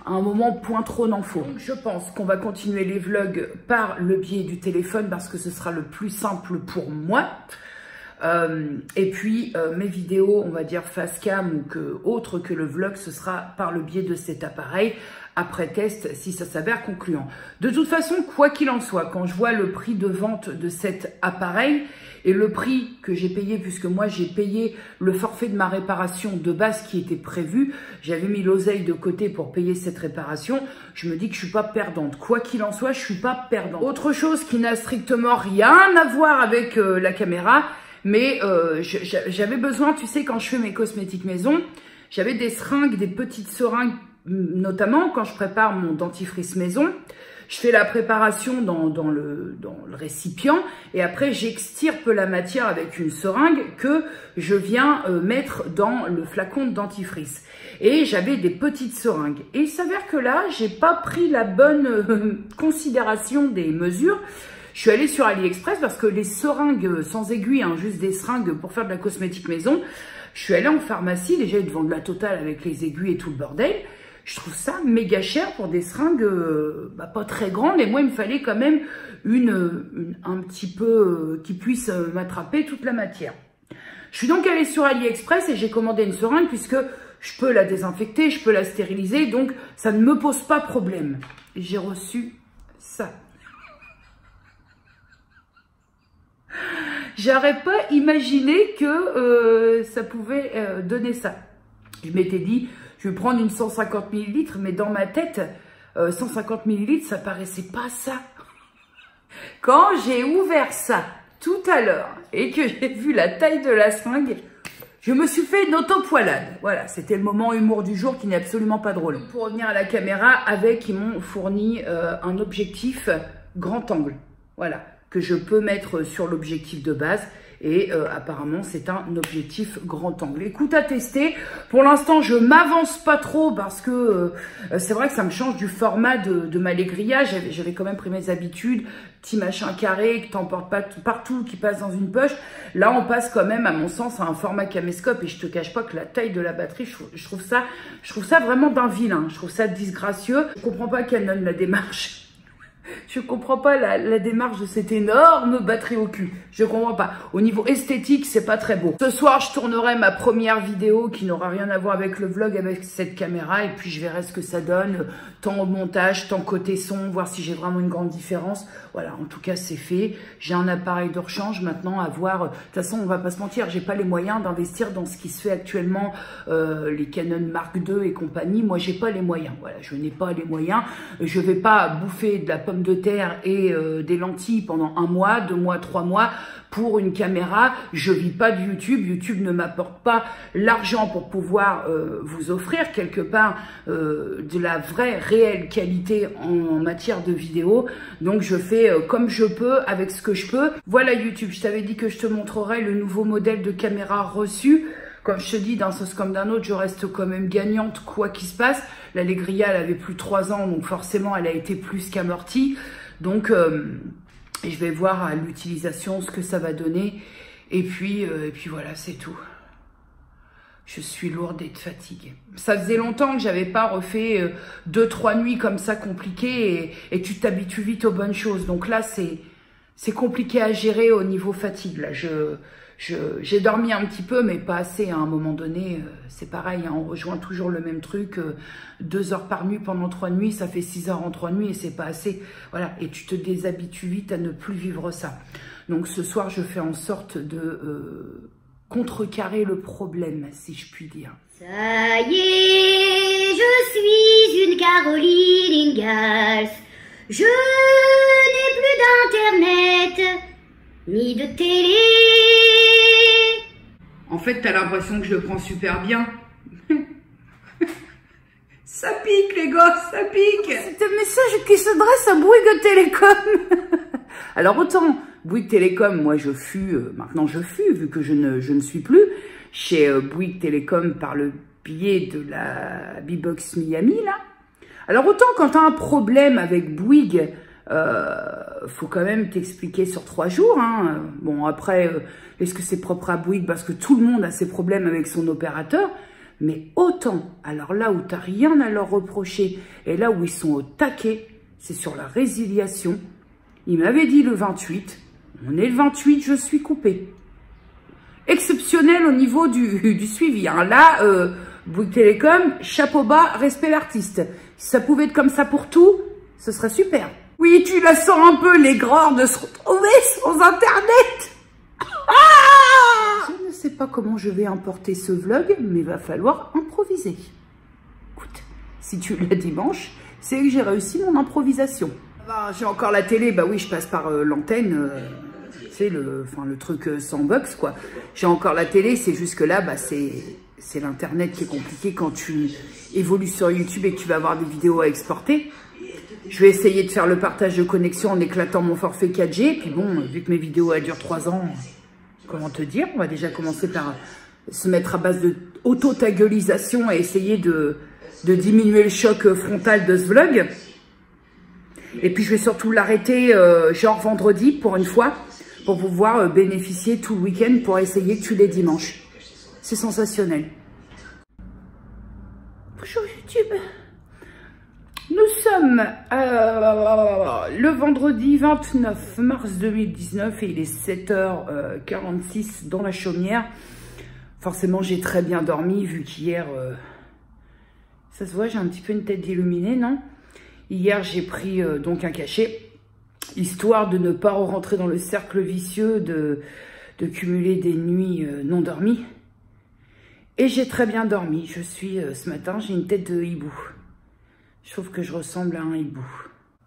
à un moment, point trop n'en faut. Donc, je pense qu'on va continuer les vlogs par le biais du téléphone parce que ce sera le plus simple pour moi. Et puis, mes vidéos, on va dire face cam ou autre que le vlog, ce sera par le biais de cet appareil. Après test, si ça s'avère concluant. De toute façon, quoi qu'il en soit, quand je vois le prix de vente de cet appareil et le prix que j'ai payé, puisque moi j'ai payé le forfait de ma réparation de base qui était prévu, j'avais mis l'oseille de côté pour payer cette réparation, je me dis que je suis pas perdante. Quoi qu'il en soit, je suis pas perdante. Autre chose qui n'a strictement rien à voir avec la caméra, mais j'avais besoin, tu sais, quand je fais mes cosmétiques maison, j'avais des seringues, des petites seringues, notamment quand je prépare mon dentifrice maison, je fais la préparation dans le récipient et après j'extirpe la matière avec une seringue que je viens mettre dans le flacon de dentifrice. Et j'avais des petites seringues. Et il s'avère que là, j'ai pas pris la bonne considération des mesures. Je suis allée sur AliExpress parce que les seringues sans aiguille, hein, juste des seringues pour faire de la cosmétique maison, je suis allée en pharmacie, déjà ils te vendent la totale avec les aiguilles et tout le bordel. Je trouve ça méga cher pour des seringues pas très grandes. Et moi, il me fallait quand même un petit peu qui puisse m'attraper toute la matière. Je suis donc allée sur AliExpress et j'ai commandé une seringue puisque je peux la désinfecter, je peux la stériliser. Donc, ça ne me pose pas problème. J'ai reçu ça. J'aurais pas imaginé que ça pouvait donner ça. Je m'étais dit... Je vais prendre une 150 ml, mais dans ma tête, 150 ml, ça paraissait pas ça. Quand j'ai ouvert ça tout à l'heure et que j'ai vu la taille de la seringue, je me suis fait une auto-poilade. Voilà, c'était le moment humour du jour qui n'est absolument pas drôle. Pour revenir à la caméra, ils m'ont fourni un objectif grand angle. Voilà, que je peux mettre sur l'objectif de base. Et apparemment, c'est un objectif grand angle. Écoute, à tester. Pour l'instant, je m'avance pas trop parce que c'est vrai que ça me change du format de ma Negria. J'avais quand même pris mes habitudes. Petit machin carré que t'emportes pas partout, qui passe dans une poche. Là, on passe quand même, à mon sens, à un format caméscope. Et je te cache pas que la taille de la batterie, je trouve ça vraiment d'un vilain. Je trouve ça disgracieux. Je comprends pas Canon la démarche. Je comprends pas la démarche de cette énorme batterie au cul. Je comprends pas. Au niveau esthétique, c'est pas très beau. Ce soir, je tournerai ma première vidéo qui n'aura rien à voir avec le vlog, avec cette caméra. Et puis, je verrai ce que ça donne. Tant au montage, tant côté son, voir si j'ai vraiment une grande différence. Voilà, en tout cas, c'est fait. J'ai un appareil de rechange maintenant à voir. De toute façon, on va pas se mentir, j'ai pas les moyens d'investir dans ce qui se fait actuellement, les Canon Mark II et compagnie. Moi, j'ai pas les moyens. Voilà, je n'ai pas les moyens. Je vais pas bouffer de la pomme de terre et des lentilles pendant 1 mois, 2 mois, 3 mois pour une caméra. Je vis pas de YouTube. YouTube ne m'apporte pas l'argent pour pouvoir vous offrir quelque part de la vraie, réelle qualité en matière de vidéo. Donc, je fais comme je peux avec ce que je peux. Voilà YouTube, je t'avais dit que je te montrerai le nouveau modèle de caméra reçu. Comme je te dis, d'un sens comme d'un autre, je reste quand même gagnante quoi qu'il se passe. La Negria, elle avait plus de 3 ans, donc forcément, elle a été plus qu'amortie. Donc, je vais voir à l'utilisation ce que ça va donner. Et puis voilà, c'est tout. Je suis lourde et de fatigue. Ça faisait longtemps que j'avais pas refait 2-3 nuits comme ça compliquées et tu t'habitues vite aux bonnes choses. Donc là, c'est compliqué à gérer au niveau fatigue. Là, je J'ai dormi un petit peu, mais pas assez. À un moment donné, c'est pareil, hein, on rejoint toujours le même truc. 2 heures par nuit pendant 3 nuits, ça fait 6 heures en 3 nuits et c'est pas assez. Voilà, et tu te déshabitues vite à ne plus vivre ça. Donc ce soir, je fais en sorte de contrecarrer le problème, si je puis dire. Ça y est, je suis une Caroline Ingalls. Je n'ai plus d'internet, ni de télé. En fait, t'as l'impression que je le prends super bien. Ça pique, les gosses, ça pique. C'est un message qui s'adresse à Bouygues Télécom. Alors autant Bouygues Télécom, moi je fus, maintenant je fus, vu que je ne suis plus, chez Bouygues Télécom par le biais de la B-Box Miami, là. Alors autant quand tu as un problème avec Bouygues, faut quand même t'expliquer sur 3 jours. Hein. Bon, après, est-ce que c'est propre à Bouygues? Parce que tout le monde a ses problèmes avec son opérateur. Mais autant, alors là où tu n'as rien à leur reprocher, et là où ils sont au taquet, c'est sur la résiliation. Ils m'avaient dit le 28. On est le 28, je suis coupée. Exceptionnel au niveau du suivi. Hein. Là, Bouygues Télécom, chapeau bas, respect l'artiste. Si ça pouvait être comme ça pour tout, ce serait super. Oui, tu la sens un peu, les grands de se retrouver sans Internet. Ah! Je ne sais pas comment je vais importer ce vlog, mais il va falloir improviser. Écoute, si tu l'as dimanche, c'est que j'ai réussi mon improvisation. Bah, j'ai encore la télé, bah oui, je passe par l'antenne, c'est le truc 100 bucks, quoi. J'ai encore la télé, c'est juste que là, bah, c'est l'internet qui est compliqué quand tu évolues sur YouTube et que tu vas avoir des vidéos à exporter. Je vais essayer de faire le partage de connexion en éclatant mon forfait 4G. Puis bon, vu que mes vidéos elles durent 3 ans, comment te dire, on va déjà commencer par se mettre à base de auto-taguelisation et essayer de diminuer le choc frontal de ce vlog. Et puis je vais surtout l'arrêter genre vendredi pour une fois, pour pouvoir bénéficier tout le week-end pour essayer tous les dimanches. C'est sensationnel. Bonjour YouTube. Nous sommes le vendredi 29 mars 2019 et il est 7h46 dans la chaumière. Forcément, j'ai très bien dormi vu qu'hier, ça se voit, j'ai un petit peu une tête d'illuminé, non? Hier, j'ai pris donc un cachet, histoire de ne pas rentrer dans le cercle vicieux de cumuler des nuits non dormies. Et j'ai très bien dormi. Je suis, ce matin, j'ai une tête de hibou. Je trouve que je ressemble à un hibou.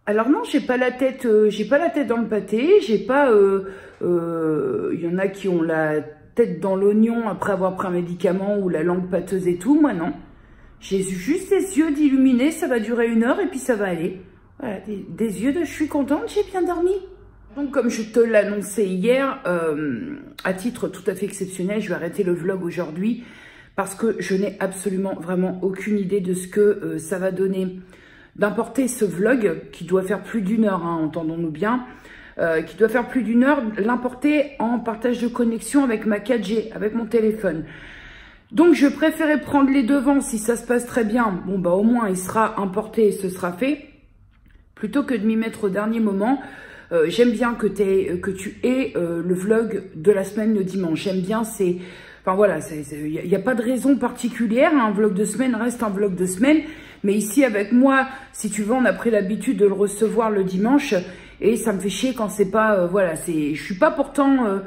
Alors non, j'ai pas la tête dans le pâté. J'ai pas, y en a qui ont la tête dans l'oignon après avoir pris un médicament ou la langue pâteuse et tout. Moi non. J'ai juste des yeux d'illuminé. Ça va durer 1 heure et puis ça va aller. Voilà, des yeux de je suis contente, j'ai bien dormi. Donc comme je te l'annonçais hier, à titre tout à fait exceptionnel, je vais arrêter le vlog aujourd'hui. Parce que je n'ai absolument vraiment aucune idée de ce que ça va donner d'importer ce vlog, qui doit faire plus d'1 heure, hein, entendons-nous bien, qui doit faire plus d'1 heure, l'importer en partage de connexion avec ma 4G, avec mon téléphone. Donc je préférais prendre les devants si ça se passe très bien. Bon bah au moins il sera importé et ce sera fait, plutôt que de m'y mettre au dernier moment. J'aime bien que tu aies le vlog de la semaine le dimanche. J'aime bien, c'est... Enfin voilà, il n'y a pas de raison particulière, hein. Un vlog de semaine reste un vlog de semaine. Mais ici avec moi, si tu veux, on a pris l'habitude de le recevoir le dimanche. Et ça me fait chier quand c'est pas... voilà, je suis pas pourtant...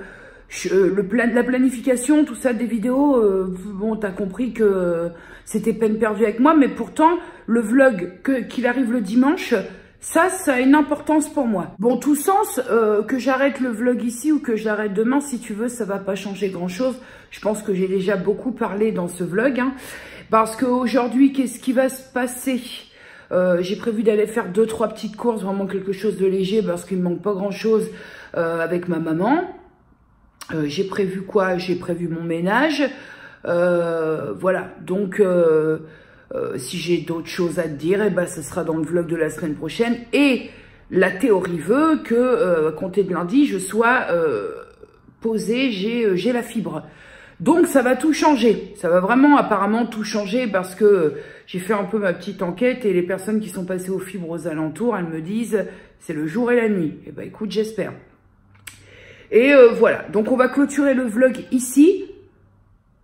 la planification, tout ça, des vidéos, bon, t'as compris que c'était peine perdue avec moi. Mais pourtant, le vlog, qu'il arrive le dimanche... Ça a une importance pour moi. Bon, tout sens, que j'arrête le vlog ici ou que j'arrête demain, si tu veux, ça va pas changer grand-chose. Je pense que j'ai déjà beaucoup parlé dans ce vlog. Hein, parce qu'aujourd'hui, qu'est-ce qui va se passer? J'ai prévu d'aller faire 2-3 petites courses, vraiment quelque chose de léger, parce qu'il me manque pas grand-chose avec ma maman. J'ai prévu quoi? J'ai prévu mon ménage. Voilà, donc... si j'ai d'autres choses à te dire, eh ben, ce sera dans le vlog de la semaine prochaine. Et la théorie veut que, à compter de lundi, je sois posée, j'ai la fibre. Donc, ça va tout changer. Ça va vraiment, apparemment, tout changer parce que j'ai fait un peu ma petite enquête et les personnes qui sont passées aux fibres aux alentours, elles me disent, c'est le jour et la nuit. Eh ben, écoute, j'espère. Et voilà, donc on va clôturer le vlog ici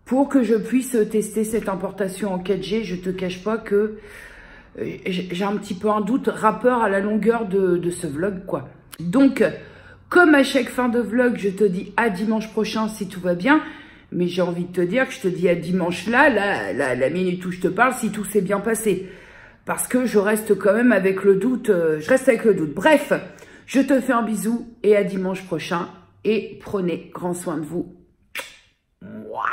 pour que je puisse tester cette importation en 4G. Je te cache pas que j'ai un petit peu un doute rapport à la longueur de ce vlog, quoi. Donc, comme à chaque fin de vlog, je te dis à dimanche prochain si tout va bien. Mais j'ai envie de te dire que je te dis à dimanche là, la minute où je te parle, si tout s'est bien passé. Parce que je reste quand même avec le doute, je reste avec le doute. Bref, je te fais un bisou et à dimanche prochain. Et prenez grand soin de vous. Mouah.